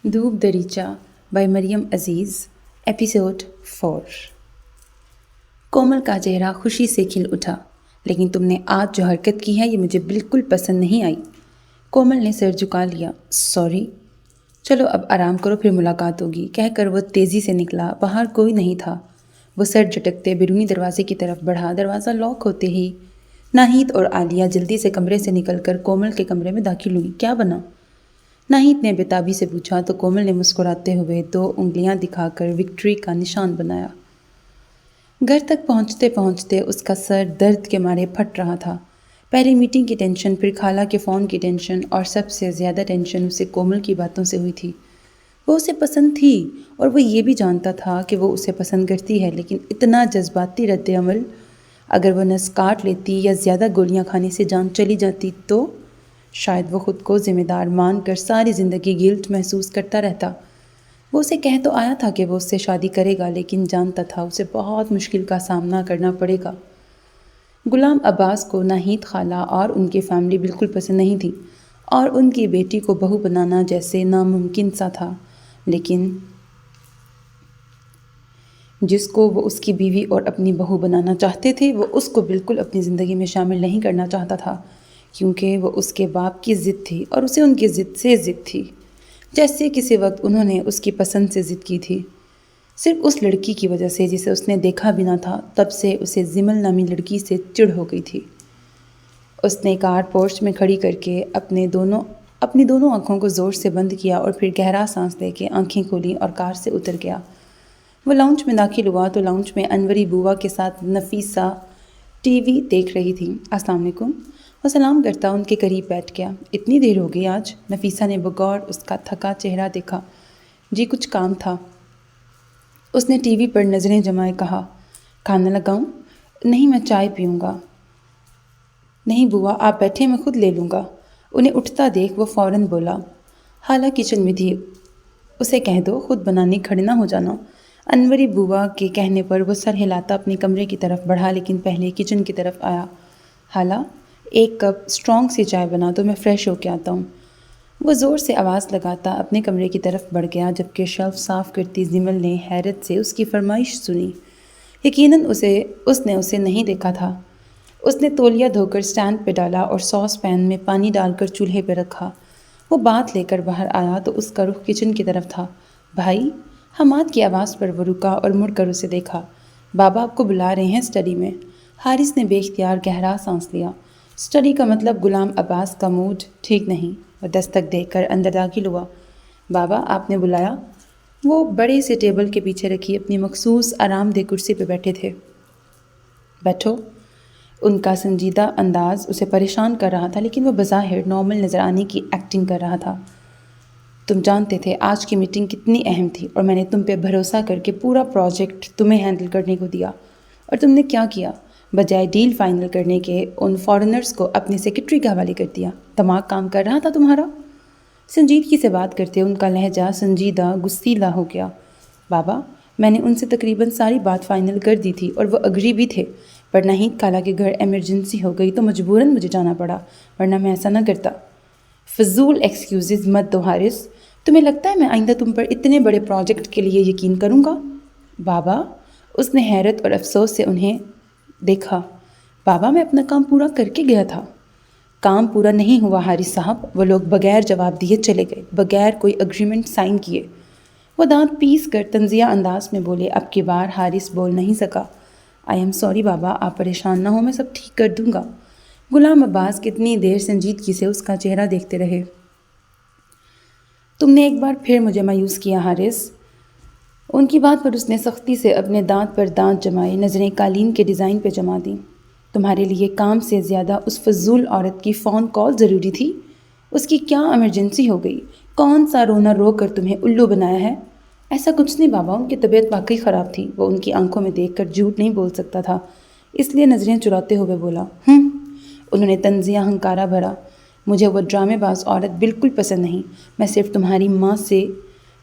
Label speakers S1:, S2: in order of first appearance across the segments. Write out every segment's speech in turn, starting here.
S1: دھوپ دریچہ by Maryam Aziz episode 4۔ کومل کا چہرہ خوشی سے کھل اٹھا۔ لیکن تم نے آج جو حرکت کی ہے یہ مجھے بالکل پسند نہیں آئی۔ کومل نے سر جھکا لیا۔ سوری۔ چلو اب آرام کرو پھر ملاقات ہوگی، کہہ کر وہ تیزی سے نکلا۔ باہر کوئی نہیں تھا۔ وہ سر جھٹکتے بیرونی دروازے کی طرف بڑھا۔ دروازہ لاک ہوتے ہی ناہید اور عالیہ جلدی سے کمرے سے نکل کر کومل کے کمرے میں داخل ہوئی۔ کیا بنا؟ ناہید نے بےتابی سے پوچھا تو کومل نے مسکراتے ہوئے 2 انگلیاں دکھا کر وکٹری کا نشان بنایا۔ گھر تک پہنچتے پہنچتے اس کا سر درد کے مارے پھٹ رہا تھا۔ پہلے میٹنگ کی ٹینشن، پھر خالہ کے فون کی ٹینشن، اور سب سے زیادہ ٹینشن اسے کومل کی باتوں سے ہوئی تھی۔ وہ اسے پسند تھی اور وہ یہ بھی جانتا تھا کہ وہ اسے پسند کرتی ہے، لیکن اتنا جذباتی رد عمل، اگر وہ نس کاٹ لیتی یا زیادہ گولیاں کھانے سے جان چلی جاتی تو شاید وہ خود کو ذمہ دار مان کر ساری زندگی گلٹ محسوس کرتا رہتا۔ وہ اسے کہہ تو آیا تھا کہ وہ اس سے شادی کرے گا، لیکن جانتا تھا اسے بہت مشکل کا سامنا کرنا پڑے گا۔ غلام عباس کو ناہید خالہ اور ان کی فیملی بالکل پسند نہیں تھی، اور ان کی بیٹی کو بہو بنانا جیسے ناممکن سا تھا، لیکن جس کو وہ اس کی بیوی اور اپنی بہو بنانا چاہتے تھے وہ اس کو بالکل اپنی زندگی میں شامل نہیں کرنا چاہتا تھا، کیونکہ وہ اس کے باپ کی ضد تھی اور اسے ان کی ضد سے ضد تھی، جیسے کسی وقت انہوں نے اس کی پسند سے ضد کی تھی، صرف اس لڑکی کی وجہ سے جسے اس نے دیکھا بھی نہ تھا۔ تب سے اسے زمل نامی لڑکی سے چڑ ہو گئی تھی۔ اس نے کار پورچ میں کھڑی کر کے اپنی دونوں آنکھوں کو زور سے بند کیا اور پھر گہرا سانس لے کے آنکھیں کھولیں اور کار سے اتر گیا۔ وہ لاؤنج میں داخل ہوا تو لاؤنج میں انوری بوا کے ساتھ نفیسہ ٹی وی دیکھ رہی تھی۔ السلام علیکم۔ وہ سلام کرتا ان کے قریب بیٹھ گیا۔ اتنی دیر ہو گئی آج؟ نفیسہ نے بغور اس کا تھکا چہرہ دیکھا۔ جی کچھ کام تھا۔ اس نے ٹی وی پر نظریں جمائے کہا۔ کھانا لگاؤں؟ نہیں میں چائے پیوں گا۔ نہیں بوا آپ بیٹھے، میں خود لے لوں گا۔ انہیں اٹھتا دیکھ وہ فوراً بولا۔ خالہ کچن میں تھی، اسے کہہ دو خود بنانے کھڑے نہ ہو جانا۔ انوری بوا کے کہنے پر وہ سر ہلاتا اپنے کمرے کی طرف بڑھا، لیکن پہلے کچن کی طرف آیا۔ خالہ 1 کپ اسٹرانگ سی چائے بنا دو، میں فریش ہو کے آتا ہوں۔ وہ زور سے آواز لگاتا اپنے کمرے کی طرف بڑھ گیا، جبکہ شیلف صاف کرتی زمل نے حیرت سے اس کی فرمائش سنی۔ یقیناً اس نے اسے نہیں دیکھا تھا۔ اس نے تولیہ دھو کر اسٹینڈ پہ ڈالا اور ساس پین میں پانی ڈال کر چولہے پہ رکھا۔ وہ بات لے کر باہر آیا تو اس کا رخ کچن کی طرف تھا۔ بھائی؟ حماد کی آواز پر وہ رکا اور مڑ کر اسے دیکھا۔ بابا آپ کو بلا رہے ہیں اسٹڈی میں۔ حارث نے بے اختیار گہرا سانس لیا۔ اسٹڈی کا مطلب غلام عباس کا موڈ ٹھیک نہیں۔ وہ دستک دے کر اندر داخل ہوا۔ بابا آپ نے بلایا؟ وہ بڑے سے ٹیبل کے پیچھے رکھی اپنی مخصوص آرام دہ کرسی پہ بیٹھے تھے۔ بیٹھو۔ ان کا سنجیدہ انداز اسے پریشان کر رہا تھا، لیکن وہ بظاہر نارمل نظر آنے کی ایکٹنگ کر رہا تھا۔ تم جانتے تھے آج کی میٹنگ کتنی اہم تھی، اور میں نے تم پہ بھروسہ کر کے پورا پروجیکٹ تمہیں ہینڈل کرنے کو دیا، اور تم نے کیا کیا؟ بجائے ڈیل فائنل کرنے کے ان فارنرز کو اپنے سیکرٹری کے حوالے کر دیا۔ دماغ کام کر رہا تھا تمہارا؟ سنجیدگی سے بات کرتے ان کا لہجہ سنجیدہ غصیلا ہو گیا۔ بابا میں نے ان سے تقریباً ساری بات فائنل کر دی تھی اور وہ اگری بھی تھے، پر ناہید خالہ کے گھر ایمرجنسی ہو گئی تو مجبوراً مجھے جانا پڑا، ورنہ میں ایسا نہ کرتا۔ فضول ایکسکیوزز مت دو حارث۔ تمہیں لگتا ہے میں آئندہ تم پر اتنے بڑے پروجیکٹ کے لیے یقین کروں گا؟ بابا اس نے حیرت اور افسوس سے انہیں دیکھا۔ بابا میں اپنا کام پورا کر کے گیا تھا۔ کام پورا نہیں ہوا حارث صاحب۔ وہ لوگ بغیر جواب دیے چلے گئے، بغیر کوئی اگریمنٹ سائن کیے۔ وہ دانت پیس کر طنزیہ انداز میں بولے۔ اب کی بار حارث بول نہیں سکا۔ آئی ایم سوری بابا، آپ پریشان نہ ہو، میں سب ٹھیک کر دوں گا۔ غلام عباس کتنی دیر سنجیدگی سے اس کا چہرہ دیکھتے رہے۔ تم نے ایک بار پھر مجھے مایوس کیا حارث۔ ان کی بات پر اس نے سختی سے اپنے دانت پر دانت جمائے، نظریں قالین کے ڈیزائن پہ جما دیں۔ تمہارے لیے کام سے زیادہ اس فضول عورت کی فون کال ضروری تھی؟ اس کی کیا ایمرجنسی ہو گئی؟ کون سا رونا رو کر تمہیں الو بنایا ہے؟ ایسا کچھ نہیں بابا، ان کی طبیعت واقعی خراب تھی۔ وہ ان کی آنکھوں میں دیکھ کر جھوٹ نہیں بول سکتا تھا، اس لیے نظریں چراتے ہوئے بولا۔ انہوں نے طنزیہ ہنکارا بھرا۔ مجھے وہ ڈرامے باز عورت بالکل پسند نہیں۔ میں صرف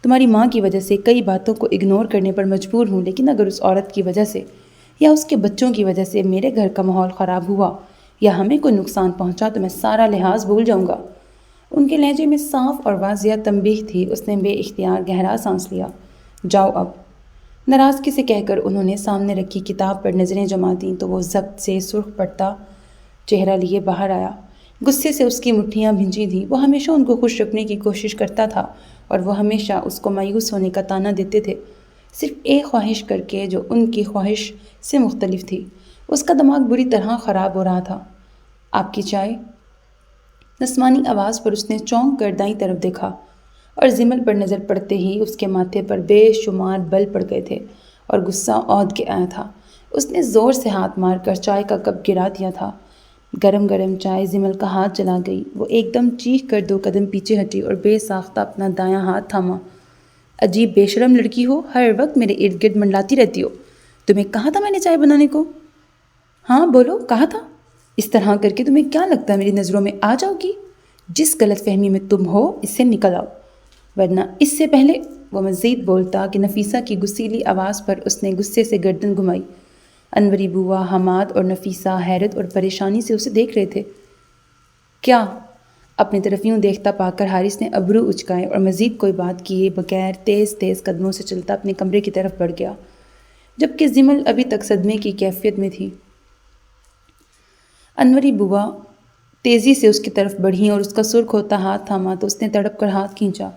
S1: تمہاری ماں کی وجہ سے کئی باتوں کو اگنور کرنے پر مجبور ہوں، لیکن اگر اس عورت کی وجہ سے یا اس کے بچوں کی وجہ سے میرے گھر کا ماحول خراب ہوا یا ہمیں کوئی نقصان پہنچا تو میں سارا لحاظ بھول جاؤں گا۔ ان کے لہجے میں صاف اور واضح تنبیہ تھی۔ اس نے بے اختیار گہرا سانس لیا۔ جاؤ اب۔ ناراضگی سے کہہ کر انہوں نے سامنے رکھی کتاب پر نظریں جما دیں تو وہ ضبط سے سرخ پڑتا چہرہ لیے باہر آیا۔ غصے سے اس کی مٹھیاں بھنجی تھیں۔ وہ ہمیشہ ان کو خوش رکھنے کی کوشش کرتا تھا اور وہ ہمیشہ اس کو مایوس ہونے کا طعنہ دیتے تھے، صرف ایک خواہش کر کے جو ان کی خواہش سے مختلف تھی۔ اس کا دماغ بری طرح خراب ہو رہا تھا۔ آپ کی چائے؟ نسوانی آواز پر اس نے چونک کر دائیں طرف دیکھا اور زمل پر نظر پڑتے ہی اس کے ماتھے پر بے شمار بل پڑ گئے تھے اور غصہ عود کے آیا تھا۔ اس نے زور سے ہاتھ مار کر چائے کا کپ گرا دیا تھا۔ گرم گرم چائے زمل کا ہاتھ جلا گئی۔ وہ ایک دم چیخ کر 2 قدم پیچھے ہٹی اور بے ساختہ اپنا دایاں ہاتھ تھاما۔ عجیب بے شرم لڑکی ہو، ہر وقت میرے ارد گرد منڈلاتی رہتی ہو۔ تمہیں کہا تھا میں نے چائے بنانے کو؟ ہاں بولو، کہا تھا۔ اس طرح کر کے تمہیں کیا لگتا ہے میری نظروں میں آ جاؤ گی؟ جس غلط فہمی میں تم ہو اس سے نکل آؤ، ورنہ اس سے پہلے۔ وہ مزید بولتا کہ نفیسہ کی غصیلی آواز پر اس نے غصے سے گردن گھمائی۔ انوری بوا، حماد اور نفیسہ حیرت اور پریشانی سے اسے دیکھ رہے تھے۔ کیا؟ اپنی طرف یوں دیکھتا پا کر حارث نے ابرو اچکائے اور مزید کوئی بات کیے بغیر تیز تیز قدموں سے چلتا اپنے کمرے کی طرف بڑھ گیا، جبکہ زمل ابھی تک صدمے کی کیفیت میں تھی۔ انوری بوا تیزی سے اس کی طرف بڑھیں اور اس کا سرخ ہوتا ہاتھ تھاما تو اس نے تڑپ کر ہاتھ کھینچا۔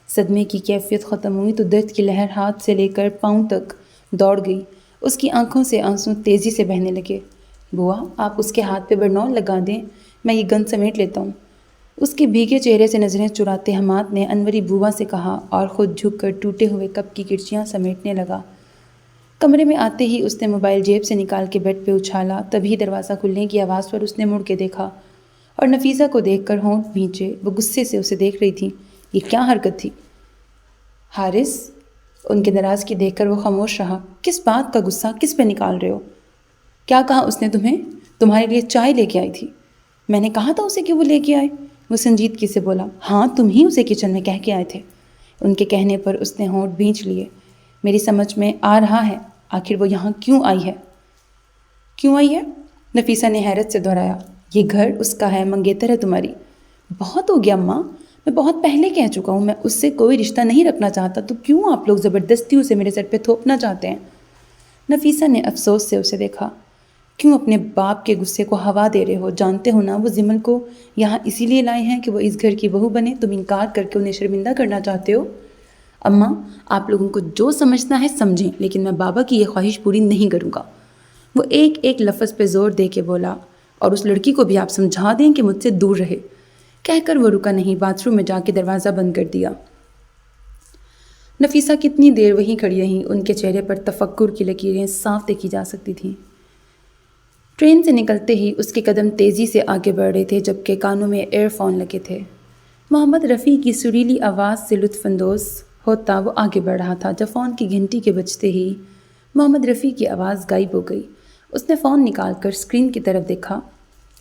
S1: صدمے کی کیفیت ختم ہوئی تو درد کی لہر ہاتھ سے لے کر پاؤں تک دوڑ گئی۔ اس کی آنکھوں سے آنسو تیزی سے بہنے لگے۔ بوا، آپ اس کے ہاتھ پہ برنول لگا دیں، میں یہ گند سمیٹ لیتا ہوں۔ اس کے بھیگے چہرے سے نظریں چراتے حماد نے انوری بوا سے کہا اور خود جھک کر ٹوٹے ہوئے کپ کی کرچیاں سمیٹنے لگا۔ کمرے میں آتے ہی اس نے موبائل جیب سے نکال کے بیڈ پہ اچھالا۔ تبھی دروازہ کھلنے کی آواز پر اس نے مڑ کے دیکھا اور نفیسہ کو دیکھ کر ہونٹ بھینچے وہ غصے سے اسے دیکھ رہی تھی۔ یہ کیا حرکت تھی؟ حارث، ان کے ناراضگی دیکھ کر وہ خاموش رہا۔ کس بات کا غصہ کس پہ نکال رہے ہو؟ کیا کہا اس نے تمہیں؟ تمہارے لیے چائے لے کے آئی تھی۔ میں نے کہا تھا اسے کہ وہ لے کے آئے؟ وہ سنجیدگی سے بولا۔ ہاں، تم ہی اسے کچن میں کہہ کے آئے تھے۔ ان کے کہنے پر اس نے ہونٹ بھینچ لیے۔ میری سمجھ میں آ رہا ہے، آخر وہ یہاں کیوں آئی ہے؟ کیوں آئی ہے؟ نفیسہ نے حیرت سے دہرایا۔ یہ گھر اس کا ہے، منگیتر ہے تمہاری۔ بہت ہو گیا اماں، میں بہت پہلے کہہ چکا ہوں میں اس سے کوئی رشتہ نہیں رکھنا چاہتا، تو کیوں آپ لوگ زبردستی اسے میرے سر پہ تھوپنا چاہتے ہیں؟ نفیسہ نے افسوس سے اسے دیکھا۔ کیوں اپنے باپ کے غصے کو ہوا دے رہے ہو؟ جانتے ہو نا وہ زمل کو یہاں اسی لیے لائے ہیں کہ وہ اس گھر کی بہو بنے، تم انکار کر کے انہیں شرمندہ کرنا چاہتے ہو؟ اماں، آپ لوگوں کو جو سمجھنا ہے سمجھیں، لیکن میں بابا کی یہ خواہش پوری نہیں کروں گا۔ وہ ایک ایک لفظ پہ زور دے کے بولا۔ اور اس لڑکی کو بھی آپ سمجھا دیں کہ مجھ سے دور رہے۔ کہہ کر وہ رکا نہیں، باتھ روم میں جا کے دروازہ بند کر دیا۔ نفیسہ کتنی دیر وہیں کھڑی رہیں، ان کے چہرے پر تفکر کی لکیریں صاف دیکھی جا سکتی تھیں۔ ٹرین سے نکلتے ہی اس کے قدم تیزی سے آگے بڑھ رہے تھے، جبکہ کانوں میں ایئر فون لگے تھے۔ محمد رفیع کی سریلی آواز سے لطف اندوز ہوتا وہ آگے بڑھ رہا تھا، جب فون کی گھنٹی کے بجتے ہی محمد رفیع کی آواز غائب ہو گئی۔ اس نے فون نکال کر اسکرین کی طرف دیکھا۔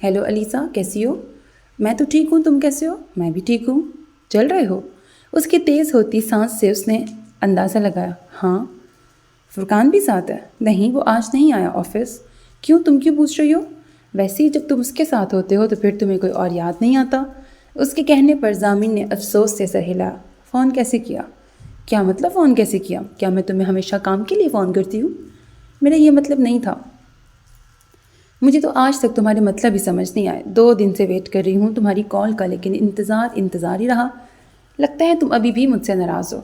S1: ہیلو علیسہ، کیسی ہو؟ میں تو ٹھیک ہوں، تم کیسے ہو؟ میں بھی ٹھیک ہوں۔ چل رہے ہو؟ اس کی تیز ہوتی سانس سے اس نے اندازہ لگایا۔ ہاں۔ فرقان بھی ساتھ ہے؟ نہیں، وہ آج نہیں آیا آفس۔ کیوں، تم کیوں پوچھ رہی ہو؟ ویسے ہی جب تم اس کے ساتھ ہوتے ہو تو پھر تمہیں کوئی اور یاد نہیں آتا۔ اس کے کہنے پر ضامن نے افسوس سے سر ہلایا۔ فون کیسے کیا؟ کیا مطلب فون کیسے کیا؟ کیا میں تمہیں ہمیشہ کام کے لیے فون کرتی ہوں؟ میرا یہ مطلب نہیں تھا۔ مجھے تو آج تک تمہارے مطلب ہی سمجھ نہیں آئے۔ 2 دن سے ویٹ کر رہی ہوں تمہاری کال کا، لیکن انتظار ہی رہا۔ لگتا ہے تم ابھی بھی مجھ سے ناراض ہو۔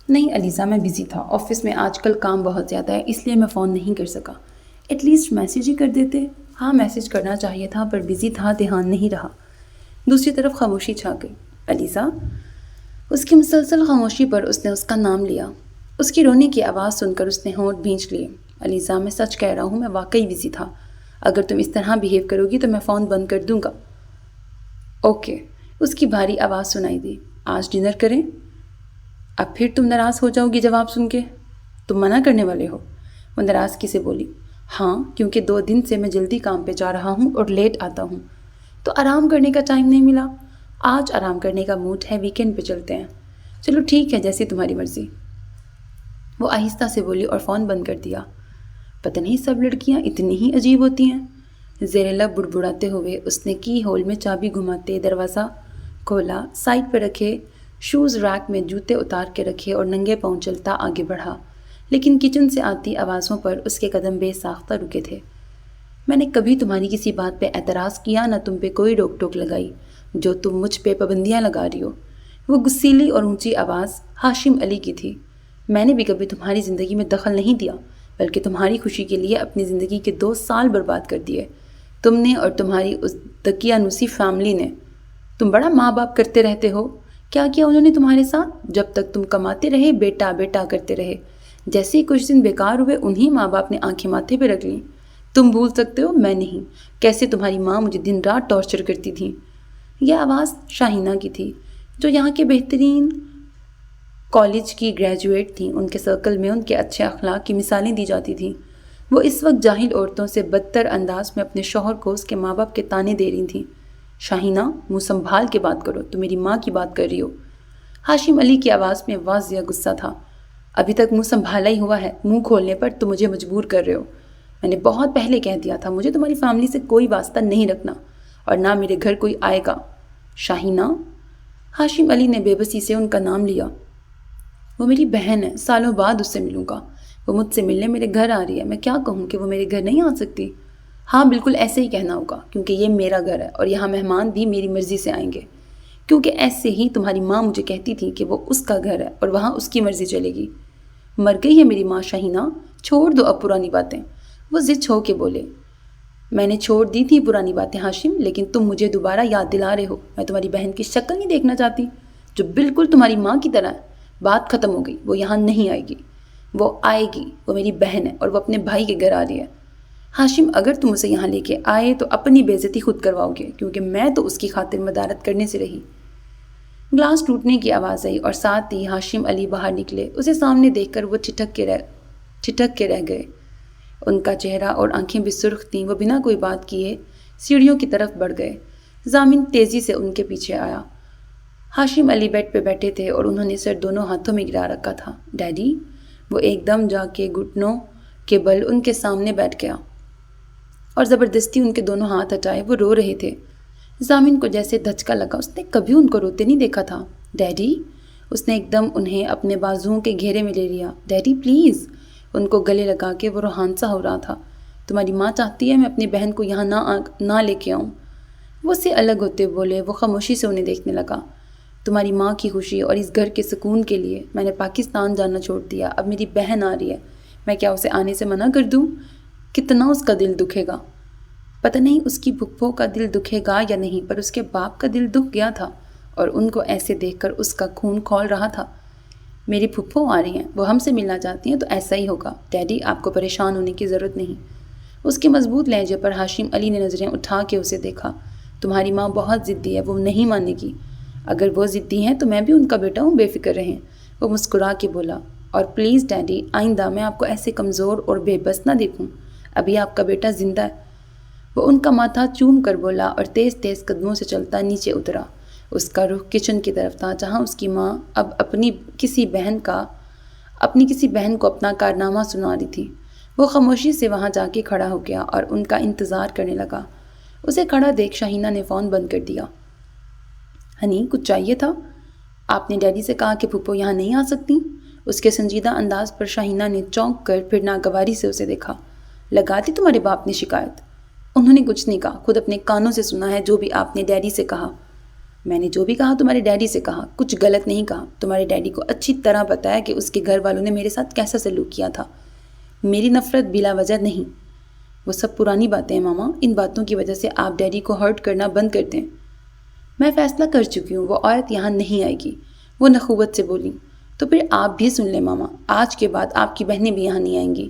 S1: نہیں علیزہ، میں بزی تھا، آفس میں آج کل کام بہت زیادہ ہے، اس لیے میں فون نہیں کر سکا۔ ایٹ لیسٹ میسیج ہی کر دیتے۔ ہاں، میسیج کرنا چاہیے تھا پر بزی تھا، دھیان نہیں رہا۔ دوسری طرف خاموشی چھا گئی۔ علیزہ، اس کی مسلسل خاموشی پر اس نے اس کا نام لیا۔ اس کی رونے کی آواز سن کر اس نے ہونٹ بھینچ لیے۔ علیزہ، میں سچ کہہ رہا ہوں، میں واقعی بزی تھا۔ اگر تم اس طرح بیہیو کرو گی تو میں فون بند کر دوں گا۔ اوکے، اس کی بھاری آواز سنائی دی۔ آج ڈنر کریں؟ اب پھر تم ناراض ہو جاؤ گی جواب سن کے؟ تم منع کرنے والے ہو؟ وہ ناراضگی سے بولی۔ ہاں، کیونکہ 2 دن سے میں جلدی کام پہ جا رہا ہوں اور لیٹ آتا ہوں، تو آرام کرنے کا ٹائم نہیں ملا۔ آج آرام کرنے کا موڈ ہے، ویکینڈ پہ چلتے ہیں۔ چلو ٹھیک ہے، جیسی تمہاری مرضی۔ وہ آہستہ سے بولی اور فون بند کر دیا۔ پتہ نہیں سب لڑکیاں اتنی ہی عجیب ہوتی ہیں۔ زیر لب بڑبڑاتے ہوئے اس نے کی ہول میں چابی گھماتے دروازہ کھولا، سائڈ پہ رکھے شوز ریک میں جوتے اتار کے رکھے اور ننگے پاؤں چلتا آگے بڑھا، لیکن کچن سے آتی آوازوں پر اس کے قدم بے ساختہ رکے تھے۔ میں نے کبھی تمہاری کسی بات پہ اعتراض کیا، نہ تم پہ کوئی روک ٹوک لگائی جو تم مجھ پہ پابندیاں لگا رہی ہو۔ وہ غصیلی اور اونچی آواز ہاشم علی کی تھی۔ میں نے بھی کبھی تمہاری زندگی میں دخل نہیں دیا، بلکہ تمہاری خوشی کے لیے اپنی زندگی کے 2 سال برباد کر دیے، تم نے اور تمہاری اس دقیانوسی فیملی نے۔ تم بڑا ماں باپ کرتے رہتے ہو۔ کیا کیا انہوں نے تمہارے ساتھ؟ جب تک تم کماتے رہے بیٹا بیٹا کرتے رہے، جیسے ہی کچھ دن بیکار ہوئے انہی ماں باپ نے آنکھیں ماتھے پہ رکھ لیں۔ تم بھول سکتے ہو، میں نہیں، کیسے تمہاری ماں مجھے دن رات ٹارچر کرتی تھی۔ یہ آواز شاہینہ کی تھی، جو یہاں کے بہترین کالج کی گریجویٹ تھیں۔ ان کے سرکل میں ان کے اچھے اخلاق کی مثالیں دی جاتی تھیں۔ وہ اس وقت جاہل عورتوں سے بدتر انداز میں اپنے شوہر کو اس کے ماں باپ کے طعنے دے رہی تھیں۔ شاہینہ، منہ سنبھال کے بات کرو، تم میری ماں کی بات کر رہی ہو۔ ہاشم علی کی آواز میں واضح غصہ تھا۔ ابھی تک منہ سنبھالا ہی ہوا ہے، منہ کھولنے پر تم مجھے مجبور کر رہے ہو۔ میں نے بہت پہلے کہہ دیا تھا، مجھے تمہاری فیملی سے کوئی واسطہ نہیں رکھنا، اور نہ میرے گھر کوئی آئے گا۔ شاہینہ، ہاشم علی نے بے بسی سے ان کا نام لیا۔ وہ میری بہن ہے، سالوں بعد اس سے ملوں گا۔ وہ مجھ سے ملنے میرے گھر آ رہی ہے، میں کیا کہوں کہ وہ میرے گھر نہیں آ سکتی؟ ہاں، بالکل ایسے ہی کہنا ہوگا، کیونکہ یہ میرا گھر ہے اور یہاں مہمان بھی میری مرضی سے آئیں گے، کیونکہ ایسے ہی تمہاری ماں مجھے کہتی تھی کہ وہ اس کا گھر ہے اور وہاں اس کی مرضی چلے گی۔ مر گئی ہے میری ماں شاہینہ، چھوڑ دو اب پرانی باتیں۔ وہ ضد ہو کے بولے۔ میں نے چھوڑ دی تھی پرانی باتیں ہاشم، لیکن تم مجھے دوبارہ یاد دلا رہے ہو۔ میں تمہاری بہن کی شکل نہیں دیکھنا چاہتی، جو بالکل تمہاری ماں کی طرح ہے۔ بات ختم ہو گئی، وہ یہاں نہیں آئے گی۔ وہ آئے گی، وہ میری بہن ہے اور وہ اپنے بھائی کے گھر آ رہی ہے۔ ہاشم، اگر تم اسے یہاں لے کے آئے تو اپنی بے عزتی خود کرواؤ گے، کیونکہ میں تو اس کی خاطر مدارت کرنے سے رہی۔ گلاس ٹوٹنے کی آواز آئی اور ساتھ ہی ہاشم علی باہر نکلے۔ اسے سامنے دیکھ کر وہ ٹھٹک کے رہ گئے۔ ان کا چہرہ اور آنکھیں بھی سرخ تھیں۔ وہ بنا کوئی بات کیے سیڑھیوں کی طرف بڑھ گئے۔ ضامن تیزی سے ان کے پیچھے آیا۔ ہاشم علی بیڈ پہ بیٹھے تھے اور انہوں نے سر دونوں ہاتھوں میں گرا رکھا تھا۔ ڈیڈی؟ وہ ایک دم جا کے گھٹنوں کے بل ان کے سامنے بیٹھ گیا اور زبردستی ان کے دونوں ہاتھ ہٹائے۔ وہ رو رہے تھے۔ ضامن کو جیسے دھچکا لگا، اس نے کبھی ان کو روتے نہیں دیکھا تھا۔ ڈیڈی؟ اس نے ایک دم انہیں اپنے بازوؤں کے گھیرے میں لے لیا۔ Daddy please! ان کو گلے لگا کے وہ روحان سا ہو رہا تھا۔ تمہاری ماں چاہتی ہے میں اپنی بہن کو یہاں نہ لے کے آؤں۔ وہ اس سے الگ ہوتے بولے۔ وہ خاموشی سے انہیں دیکھنے لگا۔ تمہاری ماں کی خوشی اور اس گھر کے سکون کے لیے میں نے پاکستان جانا چھوڑ دیا۔ اب میری بہن آ رہی ہے، میں کیا اسے آنے سے منع کر دوں؟ کتنا اس کا دل دکھے گا۔ پتہ نہیں اس کی پھپھو کا دل دکھے گا یا نہیں، پر اس کے باپ کا دل دکھ گیا تھا اور ان کو ایسے دیکھ کر اس کا خون کھول رہا تھا۔ میری پھپھو آ رہی ہیں، وہ ہم سے ملنا چاہتی ہیں، تو ایسا ہی ہوگا۔ ڈیڈی، آپ کو پریشان ہونے کی ضرورت نہیں۔ اس کے مضبوط لہجے پر ہاشم علی نے نظریں اٹھا کے اسے دیکھا۔ تمہاری ماں بہت ضدی ہے، وہ نہیں مانے گی۔ اگر وہ ضدی ہیں تو میں بھی ان کا بیٹا ہوں، بے فکر رہیں۔ وہ مسکرا کے بولا۔ اور پلیز ڈیڈی، آئندہ میں آپ کو ایسے کمزور اور بے بس نہ دیکھوں۔ ابھی آپ کا بیٹا زندہ ہے۔ وہ ان کا ماتھا چوم کر بولا اور تیز تیز قدموں سے چلتا نیچے اترا۔ اس کا رخ کچن کی طرف تھا، جہاں اس کی ماں اب اپنی کسی بہن کو اپنا کارنامہ سنا رہی تھی۔ وہ خاموشی سے وہاں جا کے کھڑا ہو گیا اور ان کا انتظار کرنے لگا۔ اسے کھڑا دیکھ شاہینہ نے فون بند کر دیا۔ ہنی، کچھ چاہیے تھا؟ آپ نے ڈیڈی سے کہا کہ پھپھو یہاں نہیں آ سکتی؟ اس کے سنجیدہ انداز پر شاہینہ نے چونک کر پھر ناگواری سے اسے دیکھا۔ لگا دی تمہارے باپ نے شکایت؟ انہوں نے کچھ نہیں کہا، خود اپنے کانوں سے سنا ہے جو بھی آپ نے ڈیڈی سے کہا۔ میں نے جو بھی کہا تمہارے ڈیڈی سے کہا، کچھ غلط نہیں کہا۔ تمہارے ڈیڈی کو اچھی طرح پتہ ہے کہ اس کے گھر والوں نے میرے ساتھ کیسا سلوک کیا تھا۔ میری نفرت بلا وجہ نہیں۔ وہ سب پرانی باتیں ہیں ماما، ان باتوں کی وجہ سے آپ ڈیڈی کو ہرٹ کرنا بند کر دیں۔ میں فیصلہ کر چکی ہوں، وہ عورت یہاں نہیں آئے گی، وہ نخوت سے بولی۔ تو پھر آپ بھی سن لیں ماما، آج کے بعد آپ کی بہنیں بھی یہاں نہیں آئیں گی۔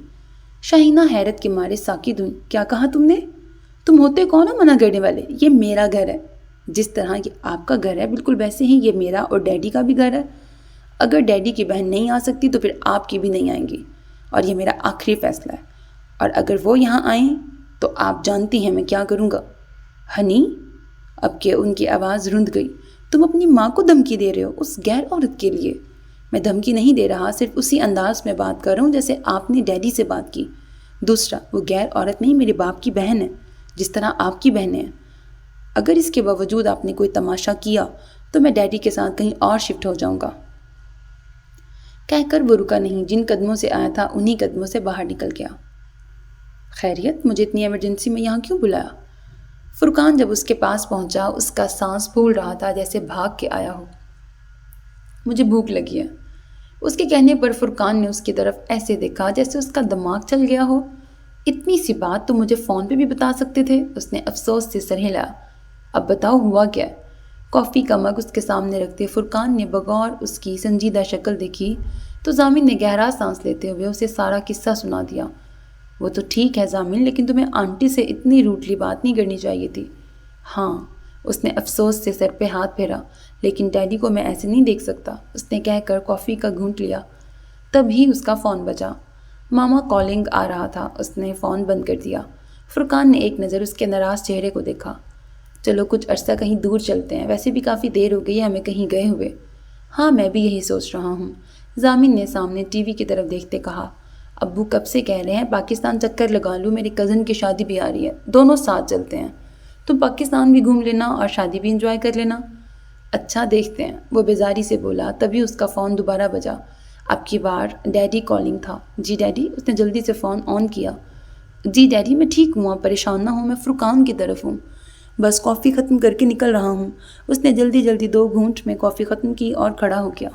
S1: شاہینہ حیرت کے مارے ساکت ہوئی۔ کیا کہا تم نے؟ تم ہوتے کون ہو منع کرنے والے؟ یہ میرا گھر ہے۔ جس طرح یہ آپ کا گھر ہے بالکل ویسے ہی یہ میرا اور ڈیڈی کا بھی گھر ہے۔ اگر ڈیڈی کی بہن نہیں آ سکتی تو پھر آپ کی بھی نہیں آئیں گی، اور یہ میرا آخری فیصلہ ہے۔ اور اگر وہ یہاں آئیں تو آپ جانتی ہیں میں کیا کروں گا۔ ہنی؟ اب کہ ان کی آواز رند گئی۔ تم اپنی ماں کو دھمکی دے رہے ہو اس غیر عورت کے لیے؟ میں دھمکی نہیں دے رہا، صرف اسی انداز میں بات کر رہا ہوں جیسے آپ نے ڈیڈی سے بات کی۔ دوسرا، وہ غیر عورت نہیں، میرے باپ کی بہن ہے، جس طرح آپ کی بہنیں ہیں۔ اگر اس کے باوجود آپ نے کوئی تماشا کیا تو میں ڈیڈی کے ساتھ کہیں اور شفٹ ہو جاؤں گا۔ کہہ کر وہ رکا نہیں، جن قدموں سے آیا تھا انہی قدموں سے باہر نکل گیا۔ خیریت، مجھے اتنی ایمرجنسی میں یہاں کیوں بلایا؟ فرقان جب اس کے پاس پہنچا اس کا سانس پھول رہا تھا جیسے بھاگ کے آیا ہو۔ مجھے بھوک لگی ہے۔ اس کے کہنے پر فرقان نے اس کی طرف ایسے دیکھا جیسے اس کا دماغ چل گیا ہو۔ اتنی سی بات تو مجھے فون پہ بھی بتا سکتے تھے۔ اس نے افسوس سے سر ہلایا۔ اب بتاؤ ہوا کیا؟ کافی کا مگ اس کے سامنے رکھتے فرقان نے بغور اس کی سنجیدہ شکل دیکھی تو ضامن نے گہرا سانس لیتے ہوئے اسے سارا قصہ سنا دیا۔ وہ تو ٹھیک ہے ضامن، لیکن تمہیں آنٹی سے اتنی روٹلی بات نہیں کرنی چاہیے تھی۔ ہاں، اس نے افسوس سے سر پہ ہاتھ پھیرا، لیکن ڈیڈی کو میں ایسے نہیں دیکھ سکتا، اس نے کہہ کر کافی کا گھونٹ لیا۔ تبھی اس کا فون بجا۔ ماما کالنگ آ رہا تھا۔ اس نے فون بند کر دیا۔ فرقان نے ایک نظر اس کے ناراض چہرے کو دیکھا۔ چلو کچھ عرصہ کہیں دور چلتے ہیں، ویسے بھی کافی دیر ہو گئی ہے ہمیں کہیں گئے ہوئے۔ ہاں میں بھی یہی سوچ رہا ہوں، ضامن نے سامنے ٹی وی کی طرف دیکھتے کہا۔ ابو کب سے کہہ رہے ہیں پاکستان چکر لگا لوں، میری کزن کی شادی بھی آ رہی ہے، دونوں ساتھ چلتے ہیں، تم پاکستان بھی گھوم لینا اور شادی بھی انجوائے کر لینا۔ اچھا دیکھتے ہیں، وہ بیزاری سے بولا۔ تبھی اس کا فون دوبارہ بجا۔ اب کی بار ڈیڈی کالنگ تھا۔ جی ڈیڈی، اس نے جلدی سے فون آن کیا۔ جی ڈیڈی میں ٹھیک ہوں، آپ پریشان نہ ہوں، میں فرقان کی طرف ہوں، بس کافی ختم کر کے نکل رہا ہوں۔ اس نے جلدی 2 گھونٹ میں کافی ختم کی اور کھڑا ہو گیا۔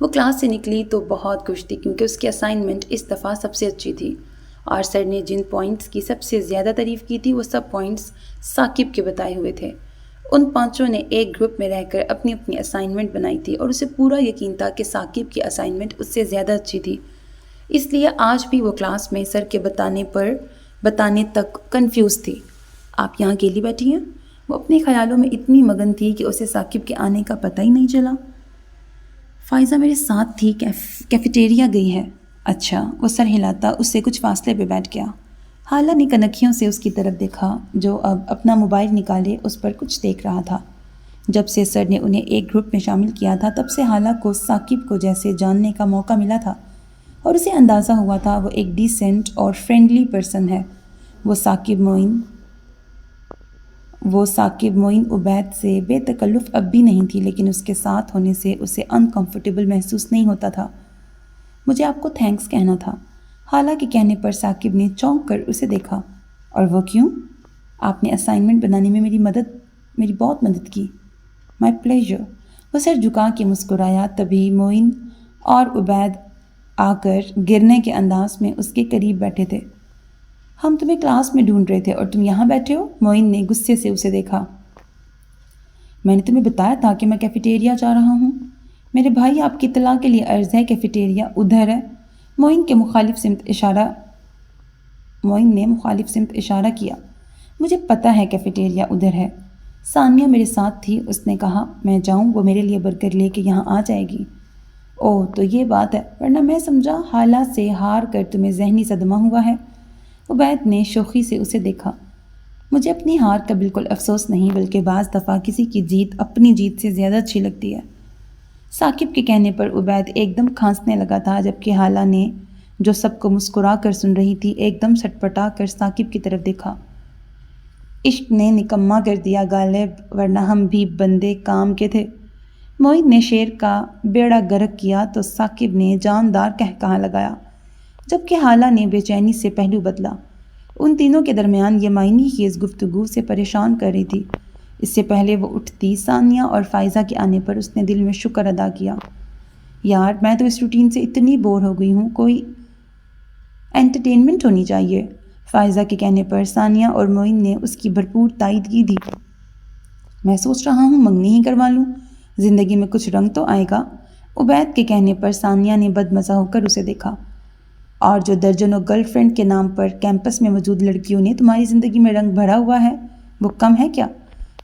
S1: وہ کلاس سے نکلی تو بہت خوش تھی کیونکہ اس کی اسائنمنٹ اس دفعہ سب سے اچھی تھی، اور سر نے جن پوائنٹس کی سب سے زیادہ تعریف کی تھی وہ سب پوائنٹس ثاقب کے بتائے ہوئے تھے۔ ان 5 نے ایک گروپ میں رہ کر اپنی اپنی اسائنمنٹ بنائی تھی اور اسے پورا یقین تھا کہ ثاقب کی اسائنمنٹ اس سے زیادہ اچھی تھی، اس لیے آج بھی وہ کلاس میں سر کے بتانے تک کنفیوز تھی۔ آپ یہاں اکیلی بیٹھی ہیں؟ وہ اپنے خیالوں میں اتنی مگن تھی کہ اسے ثاقب کے آنے کا پتہ ہی نہیں چلا۔ فائزہ میرے ساتھ تھی، کیفیٹیریا گئی ہے۔ اچھا، وہ سر ہلاتا اس سے کچھ فاصلے پہ بیٹھ گیا۔ حالہ نے کنکھیوں سے اس کی طرف دیکھا جو اب اپنا موبائل نکالے اس پر کچھ دیکھ رہا تھا۔ جب سے سر نے انہیں ایک گروپ میں شامل کیا تھا تب سے حالہ کو ثاقب کو جیسے جاننے کا موقع ملا تھا اور اسے اندازہ ہوا تھا وہ ایک ڈیسنٹ اور فرینڈلی پرسن ہے۔ وہ ثاقب معین عبید سے بے تکلف اب بھی نہیں تھی، لیکن اس کے ساتھ ہونے سے اسے انکمفرٹیبل محسوس نہیں ہوتا تھا۔ مجھے آپ کو تھینکس کہنا تھا۔ حالہ کے کہنے پر ثاقب نے چونک کر اسے دیکھا۔ اور وہ کیوں؟ آپ نے اسائنمنٹ بنانے میں میری بہت مدد کی۔ مائی پلیجر۔ وہ سر جھکا کے مسکرایا۔ تبھی معین اور عبید آ کر گرنے کے انداز میں اس کے قریب بیٹھے تھے۔ ہم تمہیں کلاس میں ڈھونڈ رہے تھے اور تم یہاں بیٹھے ہو؟ معین نے غصے سے اسے دیکھا۔ میں نے تمہیں بتایا تھا کہ میں کیفیٹیریا جا رہا ہوں۔ میرے بھائی، آپ کی اطلاع کے لیے عرض ہے، کیفیٹیریا ادھر ہے۔ معین نے مخالف سمت اشارہ کیا۔ مجھے پتہ ہے کیفیٹیریا ادھر ہے۔ ثانیہ میرے ساتھ تھی، اس نے کہا میں جاؤں، وہ میرے لیے برگر لے کے یہاں آ جائے گی۔ اوہ تو یہ بات ہے، ورنہ میں سمجھا حالہ سے ہار کر تمہیں ذہنی صدمہ ہوا ہے۔ عبید نے شوخی سے اسے دیکھا۔ مجھے اپنی ہار کا بالکل افسوس نہیں، بلکہ بعض دفعہ کسی کی جیت اپنی جیت سے زیادہ اچھی لگتی ہے۔ ثاقب کے کہنے پر عبید ایک دم کھانسنے لگا تھا، جبکہ حالہ نے جو سب کو مسکرا کر سن رہی تھی ایک دم سٹپٹا کر ثاقب کی طرف دیکھا۔ عشق نے نکما کر دیا غالب، ورنہ ہم بھی بندے کام کے تھے۔ معین نے شعر کا بیڑا غرق کیا تو ثاقب نے جاندار قہقہہ لگایا، جبکہ حالہ نے بے چینی سے پہلو بدلا۔ ان تینوں کے درمیان یہ معنی خیز گفتگو سے پریشان کر رہی تھی۔ اس سے پہلے وہ اٹھتی ثانیہ اور فائزہ کے آنے پر اس نے دل میں شکر ادا کیا۔ یار میں تو اس روٹین سے اتنی بور ہو گئی ہوں، کوئی انٹرٹینمنٹ ہونی چاہیے۔ فائزہ کے کہنے پر ثانیہ اور معین نے اس کی بھرپور تائیدگی دی۔ میں سوچ رہا ہوں منگنی ہی کروا لوں، زندگی میں کچھ رنگ تو آئے گا۔ عبید کے کہنے پر ثانیہ نے بدمزہ ہو کر اسے دیکھا۔ اور جو درجنوں گرل فرینڈ کے نام پر کیمپس میں موجود لڑکیوں نے تمہاری زندگی میں رنگ بھرا ہوا ہے، وہ کم ہے کیا؟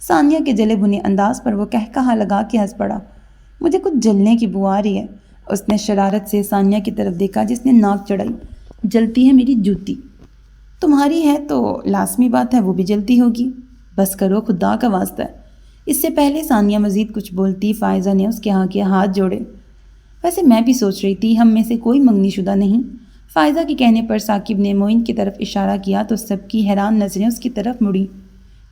S1: ثانیہ کے جلے بھنے انداز پر وہ قہقہہ لگا کے ہنس پڑا۔ مجھے کچھ جلنے کی بو آ رہی ہے۔ اس نے شرارت سے ثانیہ کی طرف دیکھا جس نے ناک چڑھائی۔ جلتی ہے میری جوتی؟ تمہاری ہے تو لازمی بات ہے وہ بھی جلتی ہوگی، بس کرو خدا کا واسطہ ہے۔ اس سے پہلے ثانیہ مزید کچھ بولتی، فائزہ نے اس کے آگے ہاتھ جوڑے۔ ویسے میں بھی سوچ رہی تھی ہم میں سے کوئی منگنی شدہ نہیں۔ فائزہ کے کہنے پر ثاقب نے معین کی طرف اشارہ کیا تو سب کی حیران نظریں اس کی طرف مڑی۔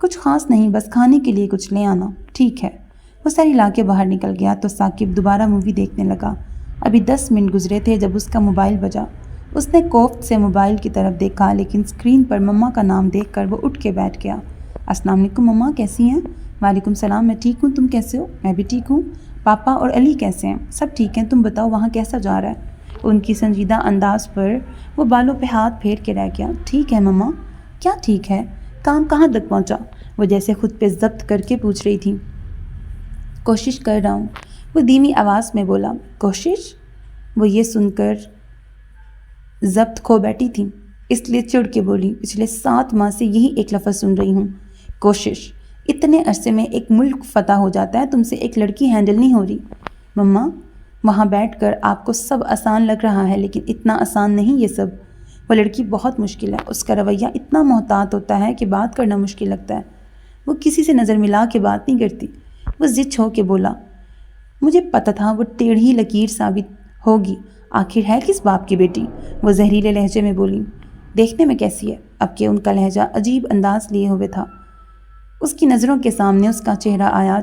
S1: کچھ خاص نہیں، بس کھانے کے لیے کچھ لے آنا۔ ٹھیک ہے۔ وہ سر ہلا کے باہر نکل گیا تو ثاقب دوبارہ مووی دیکھنے لگا۔ ابھی 10 منٹ گزرے تھے جب اس کا موبائل بجا۔ اس نے کوفت سے موبائل کی طرف دیکھا، لیکن اسکرین پر مما کا نام دیکھ کر وہ اٹھ کے بیٹھ گیا۔ السلام علیکم مما، کیسی ہیں؟ وعلیکم السلام، میں ٹھیک ہوں، تم کیسے ہو؟ میں بھی ٹھیک ہوں۔ پاپا اور علی کیسے ہیں؟ سب ٹھیک ہیں، تم بتاؤ وہاں کیسا جا رہا ہے؟ ان کی سنجیدہ انداز پر وہ بالوں پہ ہاتھ پھیر کے رہ گیا۔ ٹھیک ہے مما۔ کیا ٹھیک ہے؟ کام کہاں تک پہنچا؟ وہ جیسے خود پہ ضبط کر کے پوچھ رہی تھی۔ کوشش کر رہا ہوں، وہ دھیمی آواز میں بولا۔ کوشش؟ وہ یہ سن کر ضبط کھو بیٹھی تھی، اس لیے چڑ کے بولی، پچھلے 7 ماہ سے یہی ایک لفظ سن رہی ہوں، کوشش۔ اتنے عرصے میں ایک ملک فتح ہو جاتا ہے، تم سے ایک لڑکی ہینڈل نہیں ہو رہی۔ مما، وہاں بیٹھ کر آپ کو سب آسان لگ رہا ہے، لیکن اتنا آسان نہیں یہ سب۔ وہ لڑکی بہت مشکل ہے، اس کا رویہ اتنا محتاط ہوتا ہے کہ بات کرنا مشکل لگتا ہے۔ وہ کسی سے نظر ملا کے بات نہیں کرتی۔ وہ ضد ہو کے بولا، مجھے پتہ تھا وہ ٹیڑھی لکیر ثابت ہوگی، آخر ہے کس باپ کی بیٹی؟ وہ زہریلے لہجے میں بولی۔ دیکھنے میں کیسی ہے؟ اب کہ ان کا لہجہ عجیب انداز لیے ہوئے تھا۔ اس کی نظروں کے سامنے اس کا چہرہ آیا